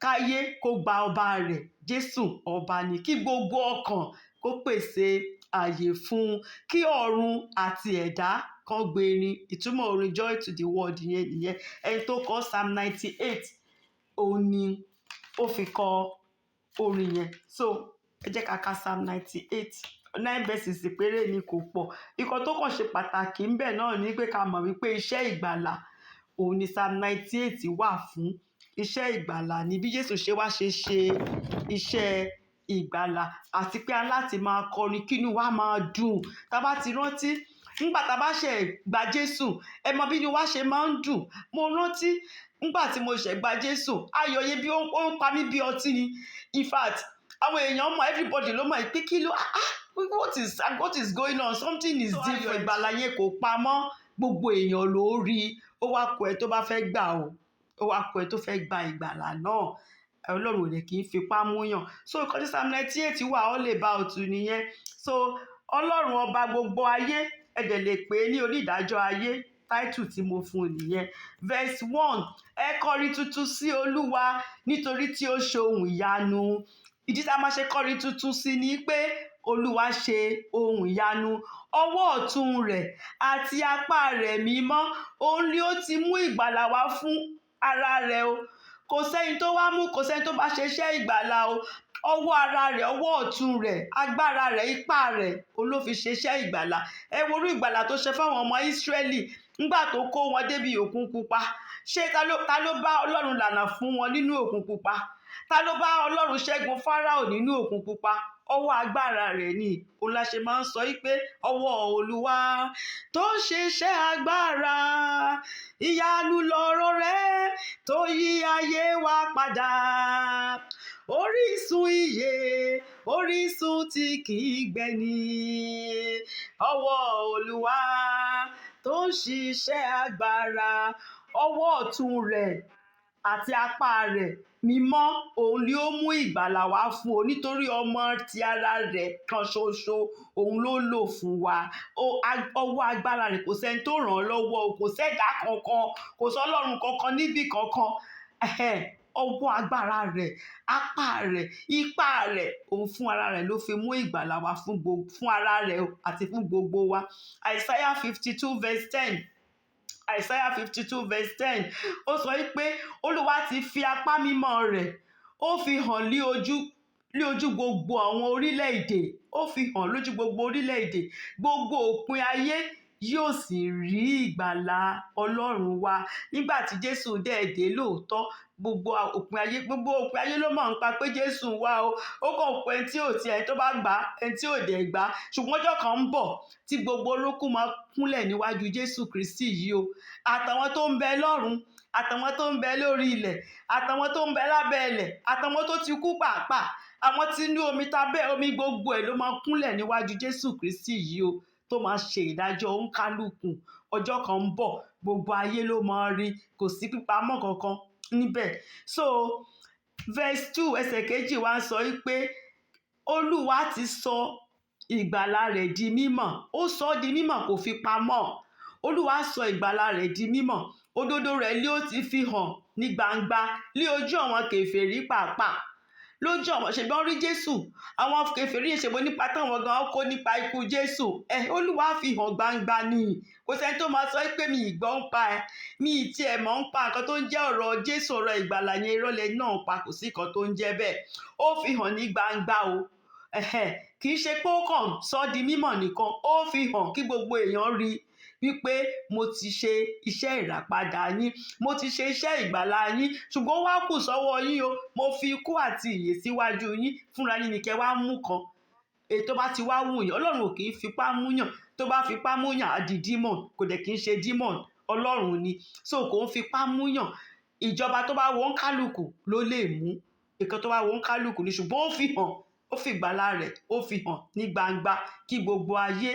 káyé kó gba ọba rẹ̀. Jésù ọba ni, kí gbogbo ọkàn kó pèsè àyè fún un, kí ọ̀run àti ẹ̀dá kan gbérin. Ìtumọ̀ orin joy to the world yẹn nìyẹn. Ẹni tó kọ Psalm 98 òun ni ó fi kọ orin yẹn. So ẹ jẹ́ ká ka Psalm 98. 9 verses péré ni, kò pọ̀. Ìkan tó kàn ṣe pàtàkì ń bẹ̀ náà ni pé ká mọ̀ wípé iṣẹ́ ìgbàlà òun ni Psalm 98 wà fún. Iṣẹ́ ìgbàlà ni bí Jésù ṣe wá ṣe iṣẹ́ ìgbàlà, àti pé aláti máa kọrin kínú wa máa dùn tá bá ti rántí nígbà tá bá ṣe gba Jésù. Ẹ mọ bí inú wa ṣe máa ń dùn. Mo rántí nígbà tí mo ṣe gba Jésù, ayọ̀ yẹn bí ó ń pa mí bí ọtí ni. In fact àwọn èèyàn mọ̀, everybody ló mọ̀ pé kí ló what is going on, something is different. Ìgbàlà yẹn kò pamọ́, gbogbo èèyàn ló rí. Ó wá kù ẹ tó bá fẹ́ gbà o, ó wá kù ẹ tó fẹ́ gba ìgbàlà náà. Ọlọ́run ò dẹ̀ kì í fipá múyàn. So ìkan tí Psalm 98 wà all about nìyẹn. So Ọlọ́run ọba gbogbo ayé, ẹ dẹ̀ lè pè é ní onídàájọ́ ayé. Title tí mo fún un nìyẹn. Verse 1 ẹ kọrin tuntun sí Olúwa nítorí tí ó ṣe ohun ìyanu. Ìdí tá a máa ṣe kọrin tuntun sí ni pé Olúwa ṣe ohun ìyanu. Ọwọ́ ọ̀tún rẹ̀ àti apá rẹ̀ mímọ́, òun ni ó ti mú ìgbàlà wá fún ara rẹ̀ o. Kò sẹ́ni tó wá mú, kò sẹ́ni tó bá ṣe iṣẹ́ ìgbàlà o. Ọwọ́ ara rẹ̀, ọwọ́ ọ̀tún rẹ̀, agbára rẹ̀, ipá rẹ̀, òun ló fi ṣe iṣẹ́ ìgbàlà. Ẹ wo irú ìgbàlà tó ṣe fáwọn ọmọ Ísírẹ́lì nígbà tó kó wọn débi Òkun Pupa. Ṣé ta ló bá Ọlọ́run lànà fún wọn nínú Òkun Pupa? Ta ló bá Ọlọ́run ṣẹ́gun Fáráò nínú Òkun Pupa? Ọwọ́ agbára rẹ̀ ni. Òun la ṣe máa ń sọ wípé ọwọ́ Olúwa tó ṣe iṣẹ́ agbára, ìyanu lọ̀rọ̀ rẹ̀ tó yí ayé wa padà. Orísun ìyè, orísun tí kì í gbẹ ni. Ọwọ́ Olúwa tó ń ṣiṣẹ́ agbára. Ọwọ́ ọ̀tún rẹ̀ àti apá rẹ̀ mímọ́, òun ni ó mú ìgbàlà wá fún o, nítorí ọmọ ti ara rẹ̀ kan ṣoṣo òun ló lò fún wa. Ọwọ́ agbára rẹ̀ kò sẹ́ni tó ràn án lọ́wọ́ o, kò sẹ́dá kankan, kò sọ́lọ́run kankan níbì kankan. Ọwọ́ agbára rẹ̀, apá rẹ̀, ipá rẹ̀, òun fún ara rẹ̀ ló fi mú ìgbàlà wá fún ara rẹ̀ àti fún gbogbo wa. Isaiah 52:10. Isaiah 52:10 ó sọ wípé Olúwa ti fi apá mímọ́ rẹ̀ ó fi hàn lí ojú gbogbo àwọn orílẹ̀-èdè, ó fi hàn lójú gbogbo orílẹ̀-èdè, gbogbo òpin ayé yóò sì rí ìgbàlà Ọlọ́run wa. Nígbà tí Jésù dẹ̀ dé lóòótọ́, gbogbo òpin ayé ló mọ̀ nípa pé Jésù wá o. Ó kàn pé ẹni tí ò tiẹ̀, ẹni tó bá gbà á, ẹni tí ò dẹ̀ gbà á. Ṣùgbọ́n ọjọ́ kan ń bọ̀ tí gbogbo orókún máa kúnlẹ̀ níwájú Jésù Kristi yìí o. Àtàwọn tó ń bẹ lọ́run, àtàwọn tó ń bẹ lórí ilẹ̀, àtàwọn tó ń bẹ lábẹ́ ilẹ̀, àtàwọn tó ti kú pàápàá, àwọn tí inú omi tábẹ́ omi, gbogbo ẹ̀ ló máa kúnlẹ̀ níwájú Jésù Kristi yìí o, tó máa ṣe ìdájọ́ òǹkálùkù. Ọjọ́ kan ń bọ̀, gbogbo ayé ló máa rí, kò sí pípamọ́ kankan níbẹ̀. So verse 2 ẹsẹ̀ kejì wá ń sọ wípé Olúwa ti sọ ìgbàlà rẹ̀ di mímọ̀, ó sọ ọ́ di mímọ̀, kò fi pamọ́. Olúwa sọ ìgbàlà rẹ̀ di mímọ̀, òdodo rẹ̀ lé ó ti fi hàn ní gbangba lé ojú àwọn kèfèrí pàápàá. Lójú àwọn ṣègbọ́n rí Jésù, àwọn kèfèrí yẹn ṣègbọ́n nípa táwọn gan kó nípa ikú Jésù. Olúwa fi hàn gbangba ni, kò sẹ́ni tó máa sọ pé mi ìgbọ́ ń pa ẹ, mi ì tiẹ̀ mọ̀ ń pa nǹkan tó ń jẹ́ ọ̀rọ̀ Jésù, ọ̀rọ̀ ìgbàlà yẹn ìrọ̀lẹ́ náà pa, kò sí nǹkan tó ń jẹ́ bẹ́ẹ̀. Ó fi hàn ní gbangba o. Kì í ṣe pé ó kàn sọ di mímọ̀ nìkan, ó fi hàn kí gbogbo èèyàn rí wípé mo ti ṣe iṣẹ́ ìràpadà yín, mo ti ṣe iṣẹ́ ìgbàlà yín, ṣùgbọ́n ó wá kù sọ́wọ́ yín o. Mo fi ikú àti ìyè síwájú yín, fúnra yín ni kẹ́ wá mú kan. Ètò bá ti wá wù yín, Ọlọ́run ò kì í fipá múyàn, tó bá fipá múyàn á di dímọ̀n, kò dẹ̀ kì í ṣe dímọ̀n, Ọlọ́run ni. So kò ń fipá múyàn, ìjọba tó bá wọ ń kálukú ló lè mú, nǹkan tó bá wọ ń kálukú ni, ṣùgbọ́n ó fi hàn, ó fi ìgbàlà rẹ̀ ó fi hàn ní gbangba kí gbogbo ayé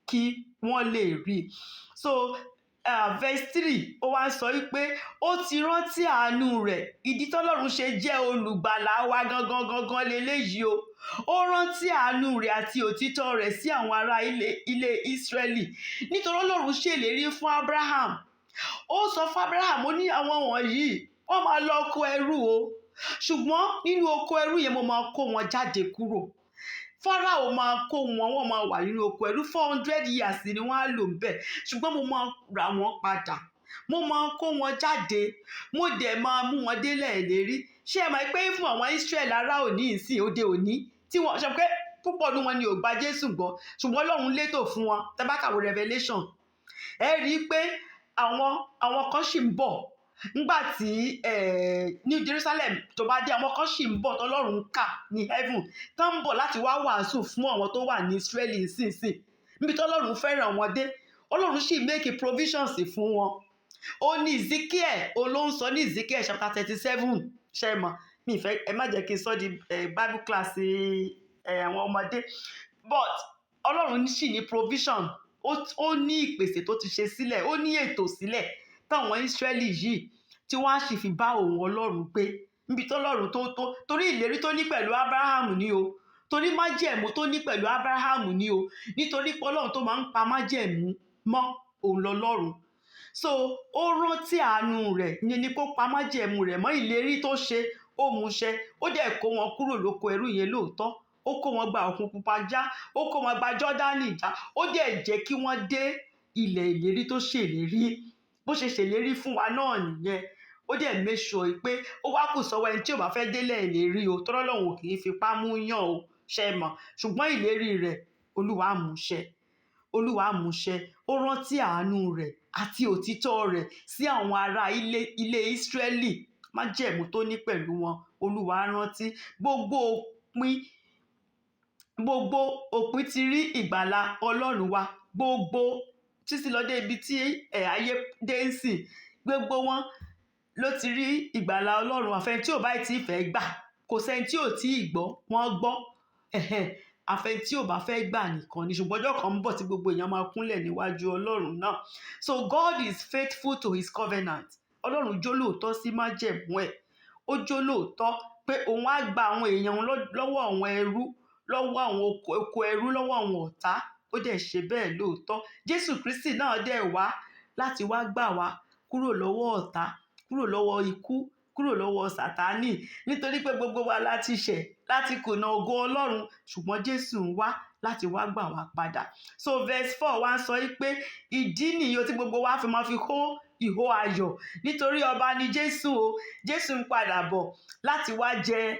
kí wọ́n lè rí. So verse 3 ó wá sọ wípé ó ti rántí àánú rẹ̀. Ìdí tọ́lọ́run ṣe jẹ́ olùgbàlà wa gangan leléyìí o. Ó rántí àánú rẹ̀ àti òtítọ́ rẹ̀ sí àwọn ará ilé Ísírẹ́lì, nítorí Ọlọ́run ṣèlérí fún Abraham. Ó sọ fún Abraham, ó ní àwọn wọ̀nyí wọ́n máa lọ oko ẹrú o, ṣùgbọ́n nínú oko ẹrú yẹn mo máa kó wọn jáde kúrò. Fáráò máa kó wọn, wọ́n máa wà nínú oko ẹrú 400 years ni wọ́n á lò ńbẹ̀, ṣùgbọ́n mo máa rà wọ́n padà, mo máa kó wọn jáde, mo dẹ̀ máa mú wọn délẹ̀ ìlérí. Ṣé ẹ mọ̀ pé fún àwọn Israẹli ará òní ìsìn òde òní tí wọ́n ṣe pé púpọ̀ nínú wọn ni ò gba Jésù gbọ́, ṣùgbọ́n Ọlọ́run létò fún wọn. Tẹ́ bá kàwé Revelation, ẹ rí i pé àwọn kan ṣì ń bọ̀ nígbà tí ní Jerusalem tó bá dé, àwọn kan ṣì ń bọ̀ tọ́lọ́run kà ní heaven, tó ń bọ̀ láti wá wàásù fún àwọn tó wà ní Israeli nísinsìnyí. Níbi tọ́lọ́run fẹ́ràn wọn dé, Ọlọ́run ṣì make provisions fún wọn. Ó ní Ezekiel, ó ló ń sọ ní Ezekiel chapter 37, ṣe mọ̀, mi ìfẹ́ ẹ má jẹ́ kí n sọ di Bible class àwọn ọmọdé, but Ọlọ́run ṣì ní provision, ó ní ìpèsè tó ti ṣe sílẹ̀, ó ní ètò sílẹ̀ táwọn Ísírẹ́lì yìí tí wọ́n á sì fi bá òun Ọlọ́run gbé. Níbi tọ́lọ́run torí ìlérí tó ní pẹ̀lú Abraham ni o, torí májẹ̀mú tó ní pẹ̀lú Abraham ni o, nítorí pé Ọlọ́run tó máa ń pa májẹ̀mú mọ́ òun lọ́lọ́run. So ó rántí àánú rẹ̀, ìyẹn ni kó pa májẹ̀mú rẹ̀ mọ́, ìlérí tó ṣe ó mú ṣẹ. Ó dẹ̀ kó wọn kúrò lóko ẹrú yẹn lóòótọ́, ó kó wọn gba Òkun Pupa já, ó kó wọn gba Jọ́dánì já, ó dẹ̀ jẹ́ kí wọ́n dé ilẹ̀ ìlérí tó ṣèlérí. Bó ṣe ṣèlérí fún wa náà nìyẹn. Ó dẹ̀ make sure pé ó wá kù sọ́wọ́ ẹni tí ò bá fẹ́ délẹ̀ ìlérí o, tọ́rọ́ Ọlọ́run kì í fipá mú yàn o, ṣe mọ̀, ṣùgbọ́n ìlérí rẹ̀ Olúwa mú ṣẹ. Olúwa mú ṣẹ. Ó rántí àánú rẹ̀ àti òtítọ́ rẹ̀ sí àwọn ará ilé Ísírẹ́lì, májẹ̀mú tó ní pẹ̀lú wọn. Olúwa rántí gbogbo òpin ti rí ìgbàlà Ọlọ́run wa, gbogbo títí lọ dé ibi tí ayé dé ń sìn, gbogbo wọn ló ti rí ìgbàlà Ọlọ́run. Àfẹ́ni tí ò bá ti fẹ́ gbà, kò sẹ́ni tí ò tí ì gbọ́, wọ́n gbọ́. Àfẹ́ni tí ò bá fẹ́ gbà nìkan ni, ṣùgbọ́n ọjọ́ kan ń bọ̀ tí gbogbo èèyàn máa kúnlẹ̀ níwájú Ọlọ́run náà. So God is faithful to his covenant. Ọlọ́run jó lóòótọ́ sí májẹ̀mú ẹ̀, ó jó lóòótọ́ pé òun á gba àwọn èèyàn òun lọ́wọ́ àwọn ẹrú, lọ́wọ́ àwọn oko ẹrú, lọ́wọ́ àwọn ọ̀tá. Ó dẹ̀ ṣe bẹ́ẹ̀ lóòótọ́. Jésù Kristi náà dẹ̀ wá láti wá gbà wá kúrò lọ́wọ́ ọ̀tá, kúrò lọ́wọ́ ikú, kúrò lọ́wọ́ Sátánì, nítorí pé gbogbo wa láti ṣẹ̀, láti kùnà ògo Ọlọ́run, ṣùgbọ́n Jésù ń wá láti wá gbà wá padà. So verse 4 wá ń sọ pé ìdí nìyí tí gbogbo wa fi máa fi hó ìhó ayọ̀, nítorí ọba ni Jésù o. Jésù ń padà bọ̀ láti wá jẹ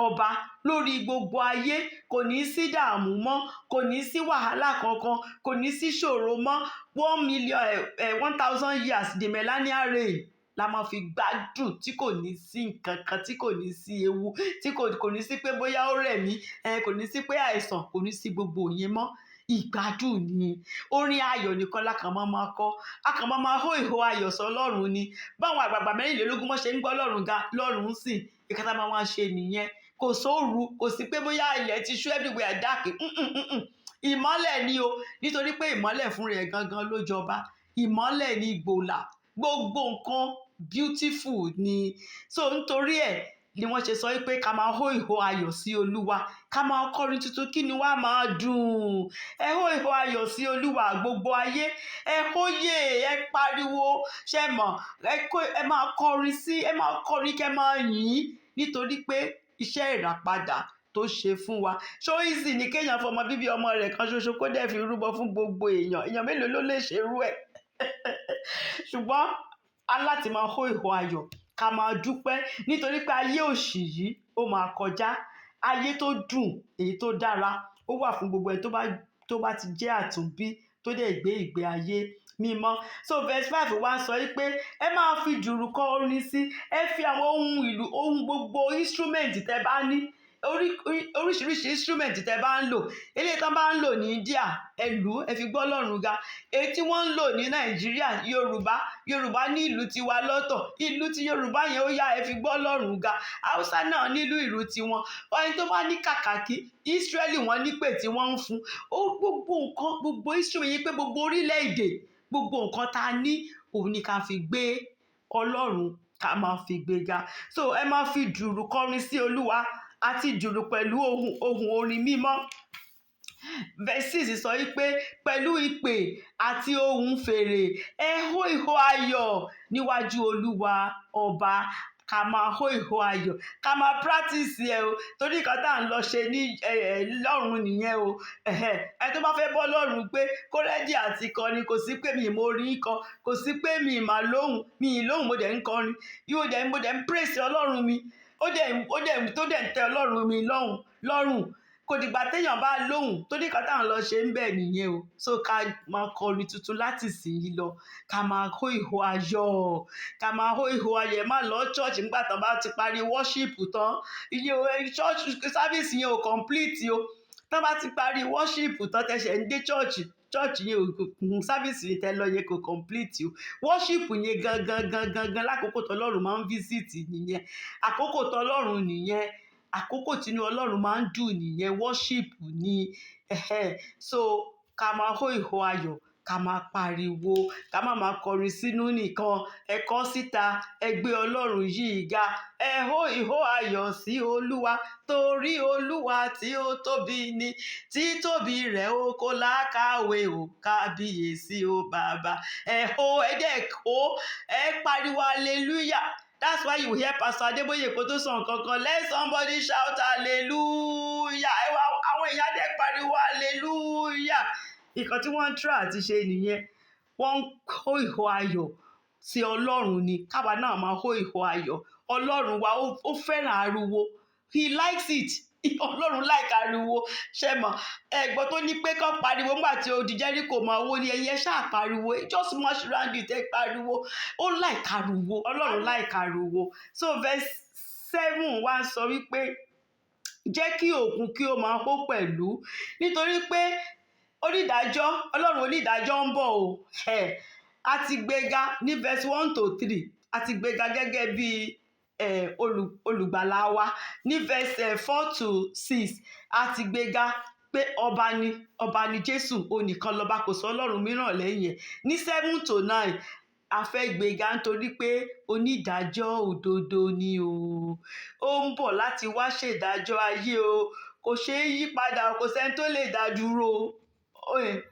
ọba lórí gbogbo ayé. Kò ní sí dààmú mọ́, kò ní sí wàhálà kankan, kò ní sí ṣòro mọ́. 1,000 years the millennial reign la máa fi gbádùn, tí kò ní sí nǹkan kan, tí kò ní sí ewu, tí kò ní sí pé bóyá ó rẹ̀ mí, kò ní sí pé àìsàn, kò ní sí gbogbo yẹn mọ́. Ìgbádùn ni. Orin ayọ̀ nìkan la kàn máa kọ. A kàn máa hó ìhó ayọ̀ sọ Ọlọ́run ni. Báwọn àgbààgbà 24 mọ́ ṣe ń gbọ́ Ọlọ́run ga lọ́run sìn, ìkàtà máa ṣe nìyẹn. Kò sóòru, kò sí pé bóyá ilẹ̀ ti ṣú everywhere dark. Ìmọ́lẹ̀ ni o, nítorí pé ìmọ́lẹ̀ fún rẹ̀ gangan ló jọba. Ìmọ́lẹ̀ ni ìgbòlà, gbogbo nǹkan beautiful ni. So nítorí ẹ̀ ni wọ́n ṣe sọ pé ká máa hó ìhó ayọ̀ sí Olúwa, ká máa kọrin tuntun, kí ni wá máa dùn. Ẹ hó ìhó ayọ̀ sí Olúwa gbogbo ayé, ẹ hóyè, ẹ pariwo, ṣẹ mọ̀, ẹ máa kọrin sí, ẹ máa kọrin kẹ́ máa yìn, nítorí pé iṣẹ́ ìràpadà tó ṣe fún wa. Ṣó easy ni kéèyàn fọmọ bíbí ọmọ rẹ̀ kan ṣoṣo kó dẹ̀ fi rúbọ fún gbogbo èèyàn mélòó ló lè ṣerú ẹ̀? Ṣùgbọ́n aláti máa hó ìhó ayọ̀, ká máa dúpẹ́, nítorí pé ayé òṣì yìí ó máa kọjá. Ayé tó dùn, èyí tó dára, ó wà fún gbogbo ẹ̀ tó bá ti jẹ́ àtúnbí, tó dẹ̀ gbé ìgbé ayé mímọ́. So verse 5 wá sọ pé ẹ máa fi dùrù kọ orin sí, ẹ fi àwọn ohun ìlù, ohun gbogbo instrument tẹ́ bá ní, oríṣiríṣi instrument tẹ́ bá ń lò. Eléyìí tán bá ń lò ní India, ẹ lù ú, ẹ fi gbọ́ Ọlọ́run ga. Èyí tí wọ́n ń lò ní Nàìjíríà, Yorùbá ní ìlú tiwa lọ́tọ̀. Ìlú ti Yorùbá yẹn ó yá, ẹ fi gbọ́ Ọlọ́run ga. Hausa náà nílùú ìlú tiwọn. Ẹni tó bá ní kàkàkí, Israeli wọ́n nípè tí wọ́n ń fún. Gbogbo nǹkan, gbogbo instrument yìí, pé gbogbo orílẹ̀-èdè, gbogbo nǹkan tá a ní, òun ni ká fi gbé Ọlọ́run, ká máa fi gbé ga. So ẹ máa fi dùrù kọrin sí Olúwa, àti dùrù pẹ̀lú ohun orin mímọ́. Verse 6 sọ pé pẹ̀lú ìpè àti ohun fèrè, ẹ hó ìhó ayọ̀ níwájú Olúwa ọba. Ká máa hó ìhó ayọ̀, ká máa practice ẹ o, torí nǹkan tá à ń lọ ṣe ní lọ́run nìyẹn o. Ẹ tó bá fẹ́ bọ́ lọ́run pé kó rẹ́dí àti kọrin, kò sí pé mi ì mọ orin kọ, kò sí pé mi ì máa lóhùn, mi ì lóhùn mo dẹ̀ ń kọrin, mo dẹ̀ ń praise Ọlọ́run mi, tó dẹ̀ ń tẹ Ọlọ́run mi lọ́rùn. Kò dìgbà téèyàn bá lóhùn, tó ní nǹkan tá à ń lọ ṣe ń bẹ̀ nìyẹn o. So ká máa kọrin tuntun láti ìsinyìí lọ, ká máa hó ìhó ayọ̀, ká máa hó ìhó ayọ̀. Ẹ má lọ church nígbà tán bá ti parí worship tán, church service yẹn ò complete o. Tán bá ti parí worship tán, tẹ̀sẹ̀ ń dé church yẹn ò service yẹn tẹ́ lọ yẹn kò complete o. Worship yẹn gangan lákòókò tọ́lọ́run máa ń visit nìyẹn, àkókò tọ́lọ́run nìyẹn, àkókò tínú Ọlọ́run máa ń dùn nìyẹn, worship ni. So ká máa hó ìhó ayọ̀, ká máa pariwo, ká máa kọrin sínú nìkan, ẹ kọ síta, ẹ gbé Ọlọ́run yìí ga. Ẹ hó ìhó ayọ̀ sí Olúwa, torí Olúwa tí ó tóbi ni, títóbi rẹ̀ ó kò lákàwé o, kábíyèsí o bàbá. Ẹ hó, ẹ dẹ̀ hó, ẹ pariwo hallelujah. That's why you hear Pastor Adeboye kó tó sọ nǹkan kan, let somebody shout hallelujah. Àwọn èèyàn dẹ̀ pariwo hallelujah. Nǹkan tí wọ́n ń try àti ṣe nìyẹn. Wọ́n ń hó ìhó ayọ̀ sí Ọlọ́run ni, káwa náà máa hó ìhó ayọ̀. Ọlọ́run wa ó fẹ́ràn ariwo, he likes it. Ọlọ́run like ariwo, ṣe mọ̀. Ẹ̀gbọ́n tó ní pé kán pariwo nígbà tí odi Jẹ́ríkò máa wó ni, ẹ̀yin ẹ ṣáà pariwo, just march round it, ẹ pariwo. Ó like ariwo, Ọlọ́run like ariwo. So verse 7 wá sọ wípé jẹ́ kí òkun kí ó máa hó pẹ̀lú, nítorí pé Ọlọ́run onídàájọ́ ń bọ̀ o. A ti gbéga ní verse 1 to 3, a ti gbéga gẹ́gẹ́ bí olùgbàlà wa. Ní verse 4 to 6 a ti gbéga pé ọba ni Jésù, onìkan lọ́ba, kò sọ Ọlọ́run mìíràn lẹ́yìn ẹ̀. Ní 7 to 9 a fẹ́ gbéga nítorí pé onídàájọ́ òdodo ni o. Ó ń bọ̀ láti wá ṣèdájọ́ ayé o. Kò ṣeé yí padà, kò sẹ́ni tó lè dá dúró.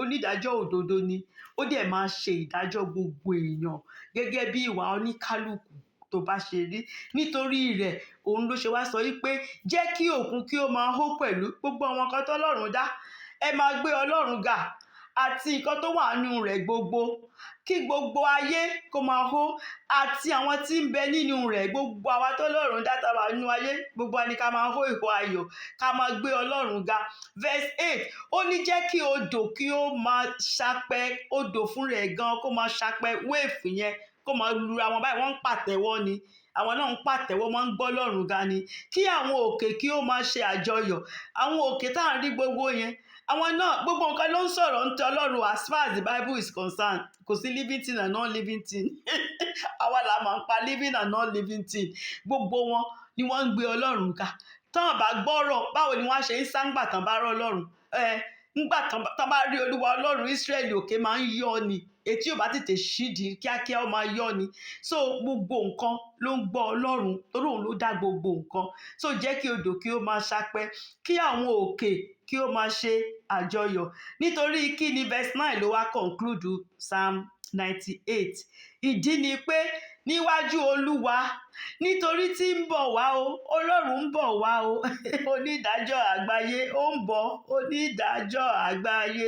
Onídàájọ́ òdodo ni. Ó dẹ̀ máa ṣe ìdájọ́ gbogbo èèyàn gẹ́gẹ́ bí ìwà oníkálùkù tó bá ṣe rí. Nítorí rẹ̀, òun ló ṣe wá sọ wípé jẹ́ kí òkun kí ó máa hó pẹ̀lú gbogbo àwọn nǹkan tọ́lọ́run dá. Ẹ máa gbé Ọlọ́run ga àti nǹkan tó wà nínú rẹ̀ gbogbo. Kí gbogbo ayé kó máa hó àti àwọn tí ń bẹ nínú rẹ̀, gbogbo àwa tọ́lọ́run dá tá wà nínú ayé, gbogbo wa ni ká máa hó ìhó ayọ̀, ká máa gbé Ọlọ́run ga. Verse 8, ó ní jẹ́ kí odò kí ó máa ṣapẹ́, odò fún rẹ̀ gan kó máa ṣapẹ́, wave yẹn kó máa lu àwọn báyìí, wọ́n ń pàtẹ́wọ́ ni. Àwọn náà ń pàtẹ́wọ́, máa ń gbọ́ Ọlọ́run ga ni. Kí àwọn òkè kí ó máa ṣe àjọyọ̀. Àwọn òkè tá à ń rí gbogbo yẹn, àwọn náà gbogbo nǹkan ló ń sọ̀rọ̀ ń tẹ Ọlọ́run as far as the Bible is concerned. Kò sí living thing and non-living thing. Àwa là máa ń pa living and non-living thing. Gbogbo wọn ni wọ́n ń gbé Ọlọ́run ga. Tán bá gbọ́rọ̀, báwo ni wọ́n ṣe ń sáńgbà tán bá rọ́ Ọlọ́run? Nígbà tán bá rí Olúwa Ọlọ́run Ísírẹ́lì, òkè máa ń yọ́ ni. Etí ò bá tètè ṣídìí kíákíá ó máa yọ́ ni. So gbogbo nǹkan ló ń gbọ́ Ọlọ́run, torí òun ló dá gbogbo nǹkan. So jẹ́ kí odò kí ó máa ṣapẹ́, kí àwọn òkè kí ó máa ṣe àjọyọ̀. Nítorí kí ni verse 9 ló wá conclude Psalm 98. Ìdí ni pé níwájú Olúwa, nítorí tí ń bọ̀ wá o, Ọlọ́run ń bọ̀ wá o. Onídàájọ́ àgbáyé ó ń bọ̀, onídàájọ́ àgbáyé.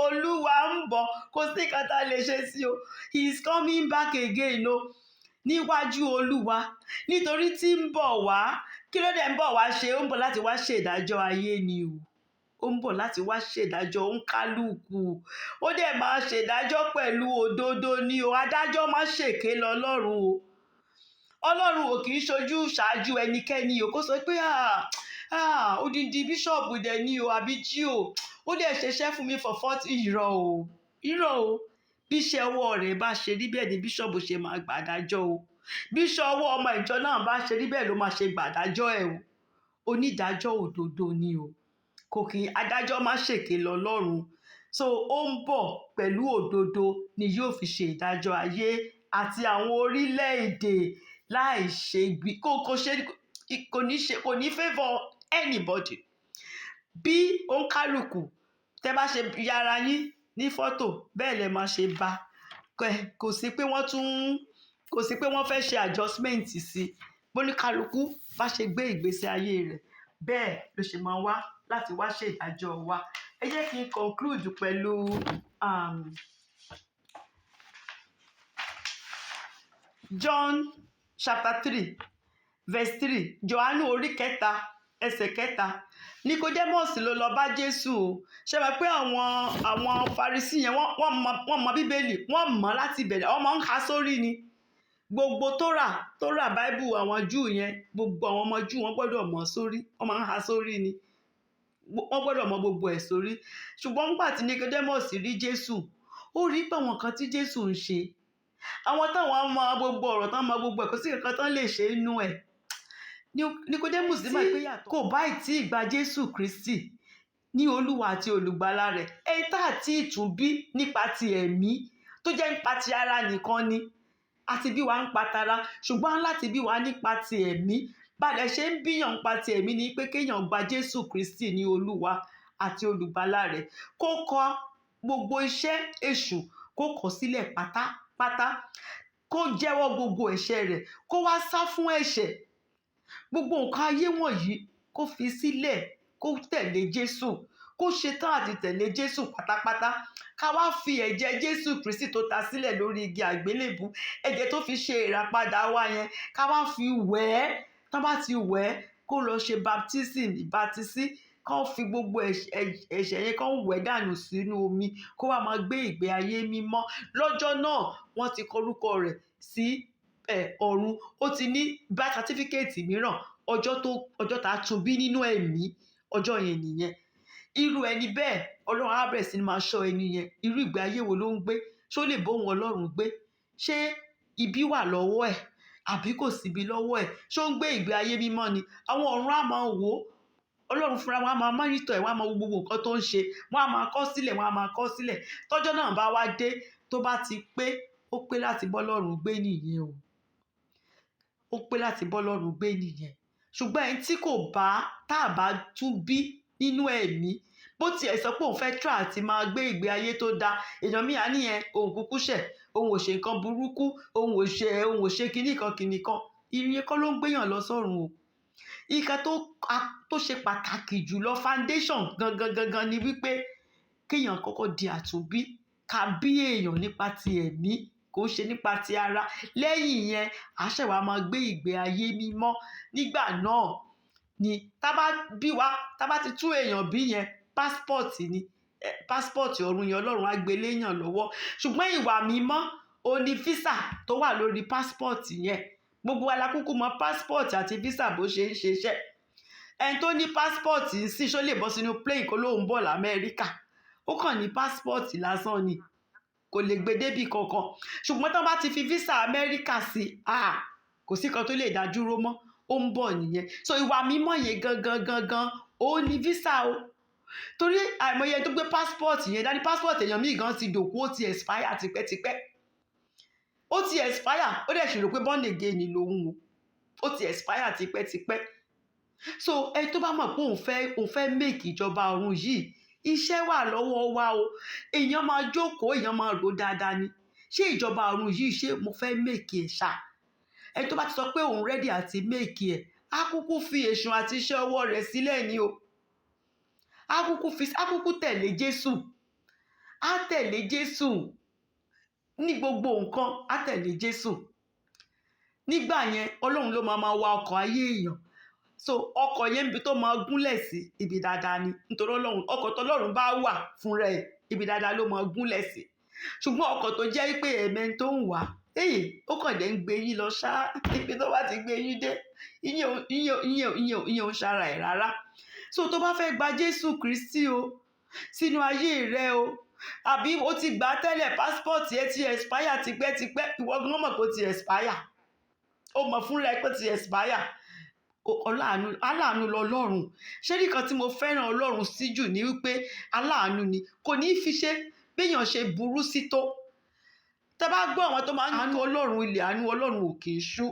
Olúwa ń bọ̀, kò sí nǹkan tá lè ṣe sí o. He is coming back again o. Níwájú Olúwa, nítorí tí ń bọ̀ wá. Kí ló dẹ̀ ń bọ̀ wá ṣe? Ó ń bọ̀ láti wá ṣèdájọ́ ayé ni o. Ó ń bọ̀ láti wá ṣèdájọ́ oníkálùkù. Ó dẹ̀ máa ṣèdájọ́ pẹ̀lú òdodo ni o. Adájọ́ má ṣèké lọ́lọ́run o. Ọlọ́run ò kì í ṣojú ṣáájú ẹnikẹ́ni o. Kó sọ pé odindi bíṣọ̀bù dẹ̀ ni o, àbí jí o. Ó dẹ̀ ṣeṣẹ́ fún mi for 40 irọ́ o. Irọ́ o. Bí iṣẹ́ ọwọ́ rẹ̀ bá ṣe rí bẹ́ẹ̀ ni bíṣọ̀bù ṣe máa gbàdájọ́ o. Bí iṣẹ́ ọwọ́ ọmọ ìjọ náà bá ṣe rí bẹ́ẹ̀ ló máa ṣe gbàdájọ́ ẹ̀ o. Onídàájọ́ òdodo ni o. Kò kì í adájọ́ má ṣèké lọ́lọ́run. So ó ń bọ̀ pẹ̀lú òdodo ni yóò fi ṣe ìdájọ́ ayé àti àwọn orílẹ̀-èdè láì ṣe kò ní favour anybody. Bí oníkálùkù tẹ́ bá ṣe yára yín ní fọ́tò, bẹ́ẹ̀ lẹ máa ṣe bá. Kò sí pé wọ́n fẹ́ ṣe adjustment sí. Bóníkálùkù bá ṣe gbé ìgbésí ayé rẹ̀, bẹ́ẹ̀ ló ṣe máa wá láti wá ṣe ìdájọ́ wa. Ẹ jẹ́ kí n conclude pẹ̀lú John chapter 3 verse 3. Jòhánù orí 3 ẹsẹ̀ 3. Nicodemus ló lọ bá Jésù o. Ṣé mọ̀ pé àwọn Farisí yẹn wọ́n mọ Bíbélì, wọ́n mọ̀ láti bẹ̀rẹ̀, wọ́n máa ń há sórí ni. Gbogbo Tórà Báíbù àwọn Júù yẹn, gbogbo àwọn ọmọ Júù wọ́n gbọ́dọ̀ mọ̀ sórí, wọ́n máa ń há sórí ni. Wọ́n gbọ́dọ̀ mọ gbogbo ẹ̀ sórí. Ṣùgbọ́n nígbà tí Nicodemus rí Jésù, ó rí pé àwọn nǹkan tí Jésù ń ṣe, àwọn táwọn mọ gbogbo ọ̀rọ̀ tán mọ gbogbo ẹ̀, kò sí nǹkan tán lè ṣe inú ẹ̀. Nicodemus mọ̀ pé kò bá tí ì gba Jésù Kristi ní Olúwa àti Olùgbàlà rẹ̀, èyí tá àti ìtúnbí nípa ti ẹ̀mí tó jẹ́ nípa ti ara nìkan ni. Àti bí wa ń pa tara, ṣùgbọ́n láti bí wa nípa ti ẹ̀mí. Bàdẹ̀ ṣe ń bíyàn nípa ti ẹ̀mí ni pé kéèyàn gba Jésù Kristi ní Olúwa àti Olùgbàlà rẹ̀, kó kọ gbogbo iṣẹ́ èṣù, kó kọ̀ sílẹ̀ pátápátá, kó jẹ́wọ́ gbogbo ẹ̀ṣẹ̀ rẹ̀, kó wá sá fún ẹ̀ṣẹ̀. Gbogbo nǹkan ayé wọ̀nyí kó fi sílẹ̀, kó tẹ̀lé Jésù, kó ṣetán àti tẹ̀lé Jésù pátápátá. Ká wá fi ẹ̀jẹ̀ Jésù Kristi tó ta sílẹ̀ lórí igi àgbélébù, ẹ̀jẹ̀ tó fi ṣe ìràpadà wa yẹn, ká wá fi wẹ̀ ẹ́. Tán bá ti wẹ̀ ẹ́, kó lọ ṣe baptism, kán fi gbogbo ẹ̀ṣẹ̀ yẹn kán wẹ̀ dànù sínú omi, kó wá máa gbé ìgbé ayé mímọ́. Lọ́jọ́ náà wọ́n ti kọ orúkọ rẹ̀ sí ọ̀run. Ó ti ní birth certificate mìíràn, ọjọ́ tá a tún bí nínú ẹ̀mí, ọjọ́ yẹn nìyẹn. Irú ẹni bẹ́ẹ̀ Ọlọ́run á bẹ̀rẹ̀ sí ní máa ṣọ́ ẹni yẹn. Irú ìgbé ayé wo ló ń gbé? Ṣé ó lè bóhun Ọlọ́run gbé? Ṣé ibi wà lọ́wọ́ ẹ̀ àbí kò síbi lọ́wọ́ ẹ̀? Ṣé ó ń gbé ìgbé ayé mímọ́ ni? Àwọn ọ̀run á máa wò ó. Ọlọ́run fúnra wọn á máa mọ́nítọ̀ ẹ̀, wọ́n á máa wo gbogbo nǹkan tó ń ṣe, wọ́n á máa kọ sílẹ̀. Tọ́jọ́ náà bá wá dé, tó bá ti pé ó pé láti bọ́ lọ́rùn gbé nìyẹn o, ó pé láti bọ́ lọ́rùn gbé nìyẹn. Ṣùgbọ́n ẹni tí kò bá tá a bá tún bí nínú ẹ̀mí, bó tiẹ̀ sọ pé òun fẹ́ try àti máa gbé ìgbé ayé tó dáa, èèyàn míì á nìyẹn òun kúkú ṣẹ̀, òun ò ṣe nǹkan burúkú, òun ò ṣe kinní kan ìyẹn kọ́ ló ń gbéyàn lọ sọ́run o. Nǹkan tó ṣe pàtàkì jùlọ foundation gangan ni wípé kéèyàn kọ́kọ́ di àtúnbí, ká bí èèyàn nípa ti ẹ̀mí, kò ń ṣe nípa ti ara. Lẹ́yìn yẹn a ṣẹ̀ wá máa gbé ìgbé ayé mímọ́. Nígbà náà ni tá bá ti tún èèyàn bí yẹn, passport ni passport ọ̀run yẹn Ọlọ́run á gbé léèyàn lọ́wọ́. Ṣùgbọ́n ìwà mímọ́ ó ní visa tó wà lórí passport yẹn. Gbogbo wa la kúkú mọ passport àti visa bó ṣe ń ṣiṣẹ́. Ẹni tó ní passport sì ṣó lè bọ́ sínú plane kó lóun bọ̀ l'Amẹ́ríkà, ó kàn ní passport lásán ni, kò lè gbé débì kankan. Ṣùgbọ́n tó bá ti fi visa Amẹ́ríkà sí, kò sí kan tó lè dá dúró mọ́, ó ń bọ̀ nìyẹn. So ìwà mímọ́ yẹn gangan ó ní visa o. Torí àìmọye tó gbé passport yẹn dání, passport èèyàn míì gan ti dòkú, ó ti expire tipẹ́tipẹ́. Ó ti expire, ó dẹ̀ sì rò pé born again ni lòun o, ó ti expire tipẹ́tipẹ́. So ẹni tó bá mọ̀ pé òun fẹ́ make ìjọba ọ̀run yìí, iṣẹ́ wà lọ́wọ́ wa o. Èèyàn máa jókòó, èèyàn máa rò dáadáa ni. Ṣé ìjọba ọ̀run yìí ṣé mo fẹ́ make ẹ̀ ṣá? Ẹni tó bá ti sọ pé òun ready àti make ẹ̀, á kúkú fi èṣù àti iṣẹ́ ọwọ́ rẹ̀ sílẹ̀ ni o. Á kúkú tẹ̀lé Jésù. Á tẹ̀lé Jésù ní gbogbo nǹkan, á tẹ̀lé Jésù. Nígbà yẹn Ọlọ́run ló máa wa ọkọ̀ ayé èèyàn. So ọkọ̀ yẹn ibi tó máa gúnlẹ̀ sí ibi dáadáa ni, nítorí ọkọ̀ tọ́lọ́run bá wà fún rẹ̀ ibi dáadáa ló máa gúnlẹ̀ sí. Ṣùgbọ́n ọkọ̀ tó jẹ́ pé ẹ̀mẹ́ tó ń wà, ó kàn dé ń gbé yín lọ ṣá, ibi tó bá ti gbé yín dé, ìyẹn ò ń ṣara ẹ̀ rárá. So tó bá fẹ́ gba Jésù Kristi o sínú ayé rẹ o, àbí o ti gbà tẹ́lẹ̀, passport ẹ ti expire tipẹ́tipẹ́, ìwọ gan mọ̀ pé ó ti expire, ó mọ̀ fúnra ẹ pé ó ti expire. Aláàánú lọ́lọ́run. Ṣé nìkan tí mo fẹ́ràn Ọlọ́run sí jù ní wípé aláàánú ni, kò ní fi ṣe béèyàn ṣe burú sí tó. Tẹ́ bá gbọ́ àwọn tó máa ń àánú Ọlọ́run, ilẹ̀ àánú Ọlọ́run ò kì í ṣú.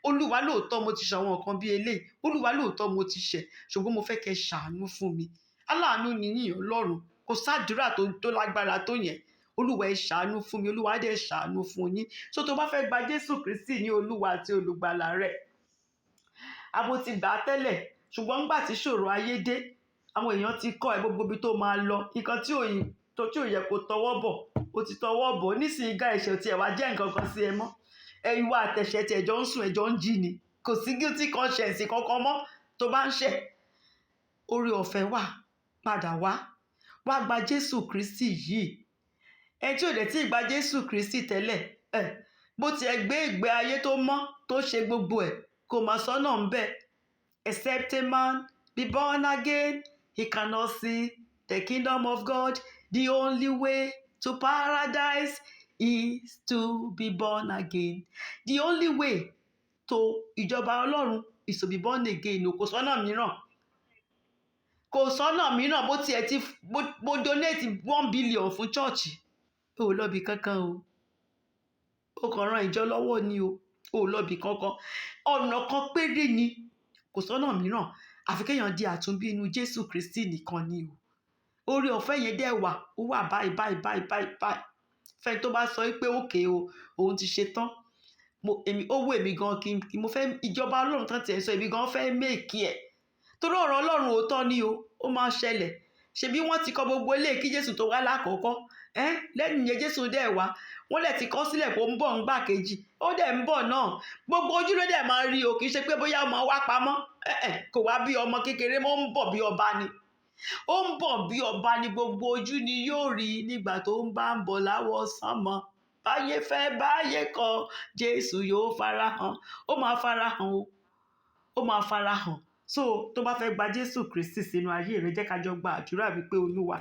Olúwa lóòótọ́ mo ti ṣàwọn nǹkan bí eléyìí, Olúwa lóòótọ́ mo ti ṣẹ̀, ṣùgbọ́n mo fẹ́ kẹ́ ṣàánú fún mi. Aláàánú ni yín Ọlọ́run, kò sádúrà tó lágbára tó yẹn. Olúwa ẹ ṣàánú fún mi, Olúwa dẹ̀ ṣàánú fún yín. So tó bá fẹ́ gba Jésù Kristi ní Olúwa àti olùgbàlà rẹ̀, abo ti gbà á tẹ́lẹ̀, ṣùgbọ́n nígbà tí ṣòro ayé dé, àwọn èèyàn ti kọ́ ẹ gbogbo ibi tó máa lọ, nǹkan tí ò yẹ kó tọwọ́ bọ̀, ó ti tọwọ́ bọ̀. Nísìnyí gá ẹ̀ṣẹ̀ tí ẹ wá jẹ́ nǹkan kan sí ẹ mọ́. Ìwà àtẹ̀ṣẹ̀ tí ẹjọ́ ń sùn, ẹjọ́ ń jí ni, kò sí guilty conscience kankan mọ́ tó bá ń ṣẹ̀. Oore ọ̀fẹ́ wà, padà wá gba Jésù Kristi yìí. Ẹni tí ò dẹ̀ tí ì gba Jésù Kristi tẹ́lẹ̀, bó ti ẹ gbé ìgbé ayé tó mọ́ tó ṣe gbogbo ẹ̀, kò mà sọ́nà ń bẹ̀. Except a man be born again, he cannot see the kingdom of God. The only way to paradise is to be born again. The only way to ìjọba Ọlọ́run is to be born again. Kò sọ́nà mìíràn. Kò sọ́nà mìíràn. Bó tiẹ̀ ti mo donate 1 billion fún church, ó lọ́bi kankan o. Ó kàn ran ìjọ lọ́wọ́ ni o. Ó lọ́bi kankan. Ọ̀nà kan péré ni, kò sọ́nà mìíràn. Àfi kéèyàn di àtúnbí inú Jésù Kristi nìkan ni o. Oore ọ̀fẹ́ yẹn dẹ̀ wà, ó wà báyìí. Fẹ́ tó bá sọ pé òkè o, òun ti ṣe tán. Ó wù èmi gan kí mo fẹ́ ìjọba Ọlọ́run tán tiẹ̀ sọ, èmi gan fẹ́ make ẹ̀. Torí ọ̀rọ̀ Ọlọ́run òótọ́ ni o, ó máa ṣẹlẹ̀. Ṣebí wọ́n ti kọ gbogbo eléyìí kí Jésù tó wá lákọ̀ọ́kọ́. Lẹ́yìn yẹn Jésù dẹ̀ wá, wọ́n lẹ̀ ti kọ sílẹ̀ pé ó ń bọ̀ ńgbà kejì, ó dẹ̀ ń bọ̀ náà. Gbogbo ojú ló dẹ̀ máa rí o, kì í ṣe pé bóyá ọmọ wá pamọ́. Kò wá bí ọmọ kékeré mọ́, ó ń bọ̀ bí ọba ni. Ó ń bọ̀ bí ọba ni, gbogbo ojú ni yóò rí nígbà tó ń bá ń bọ̀ láwọ̀ sánmọ̀. Báyé fẹ́ báyé kọ̀, Jésù yóò farahàn. Ó máa farahàn o. Ó máa farahàn. So tó bá fẹ́ gba Jésù Kristi sínú ayé rẹ, jẹ́ ká jọ gba àdúrà wípé Olúwa,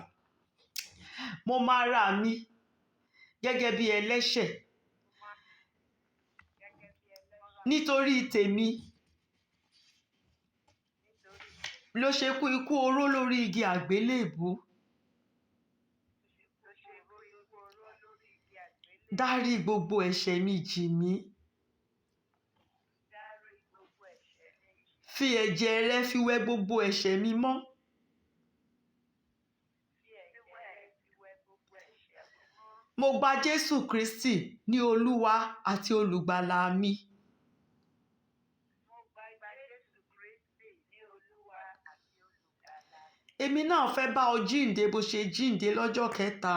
mo máa rà mí gẹ́gẹ́ bí ẹlẹ́ṣẹ̀ nítorí tèmi ló ṣe kú ikú oró lórí igi àgbélébùú. dárí gbogbo ẹ̀ṣẹ̀ mi jì mí. Fi ẹ̀jẹ̀ rẹ fi wẹ gbogbo ẹ̀ṣẹ̀ mi mọ́. Mo gba Jésù Kristi ní Olúwa àti Olùgbàlà mi. Èmi náà fẹ́ bá ọ jíǹde bó ṣe jíǹde lọ́jọ́ kẹta.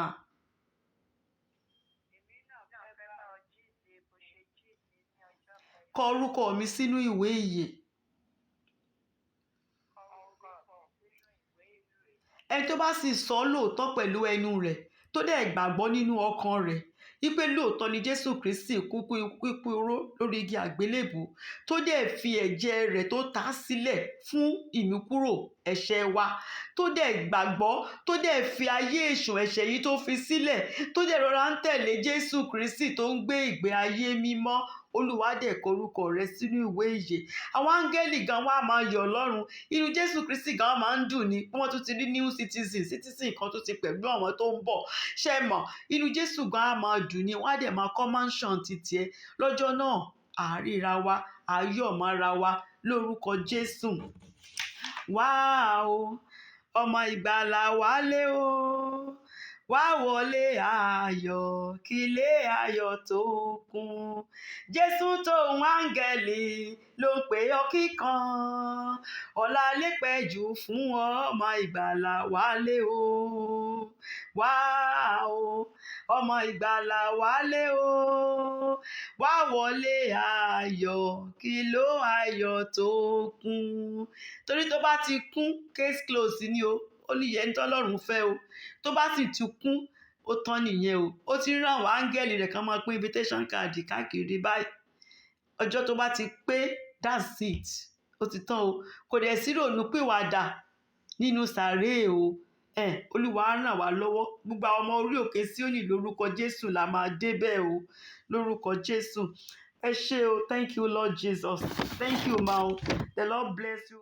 Kọ orúkọ mi sínú ìwé ìyè. Ẹni tó bá sì sọ lóòótọ́ pẹ̀lú ẹnu rẹ̀ tó dẹ̀ gbàgbọ́ nínú ọkàn rẹ̀ wípé lóòótọ́ ni Jésù Kristi kú ikú oró lórí igi àgbélébù, tó dẹ̀ fi ẹ̀jẹ̀ rẹ̀ tó ta sílẹ̀ fún ìmúkúrò ẹ̀ṣẹ̀ wa, tó dẹ̀ gbàgbọ́, tó dẹ̀ fi ayé èṣù ẹ̀ṣẹ̀ yìí tó fi sílẹ̀, tó dẹ̀ rọra ń tẹ̀lé Jésù Kristi tó ń gbé ìgbé ayé mímọ́, Olúwa dẹ̀ kọ orúkọ rẹ̀ sínú ìwé ìyè. Àwọn áńgẹ́lì gan wá máa yọ̀ lọ́run. Inú Jésù Kristi gan máa ń dùn ní wọ́n tún ti rí new citizen kan tó ti pẹ̀lú àwọn tó ń bọ̀. Ṣé mọ̀? Inú Jésù gan á máa dùn ní wọ́n á dẹ̀ máa kọ́ mansion títí ẹ. Lọ́jọ́ náà, àríra wa, ayọ̀ mára wa lórúkọ Jésù. Wá o, ọmọ ìgbàlà wálé o. Wá wọlé ayọ̀, kílé ayọ̀ tó kún. Jésù tóun áńgẹ́lì ló ń pè ọ́ kíkan. Ọ̀la lè pẹ́ jù fún ọmọ ìgbàlà wálé o. Wá o, ọmọ ìgbàlà wálé o. Wá wọlé ayọ̀, kíló ayọ̀ tó kún. Torí tó bá ti kún, case close ni o. Ó ní ìyẹn tọ́lọ́run fẹ́ o. Tó bá sì ti kún, ó tán nìyẹn o. Ó ti rán àwọn áńgẹ́lì rẹ̀ kan máa pín invitation card káàkiri báyìí. Ọjọ́ tó bá ti pé, that's it. Ó ti tán o. Kò dẹ̀ sí ìrònúpìwàdà nínú sàréè o. Olúwa á ràn wá lọ́wọ́. Gbogbo àwọn ọmọ orí òkè Síónì lórúkọ Jésù la máa débẹ̀ o. Lórúkọ Jésù. Ẹ ṣé o. Thank you, Lord Jesus. Thank you, ma o. The Lord bless you.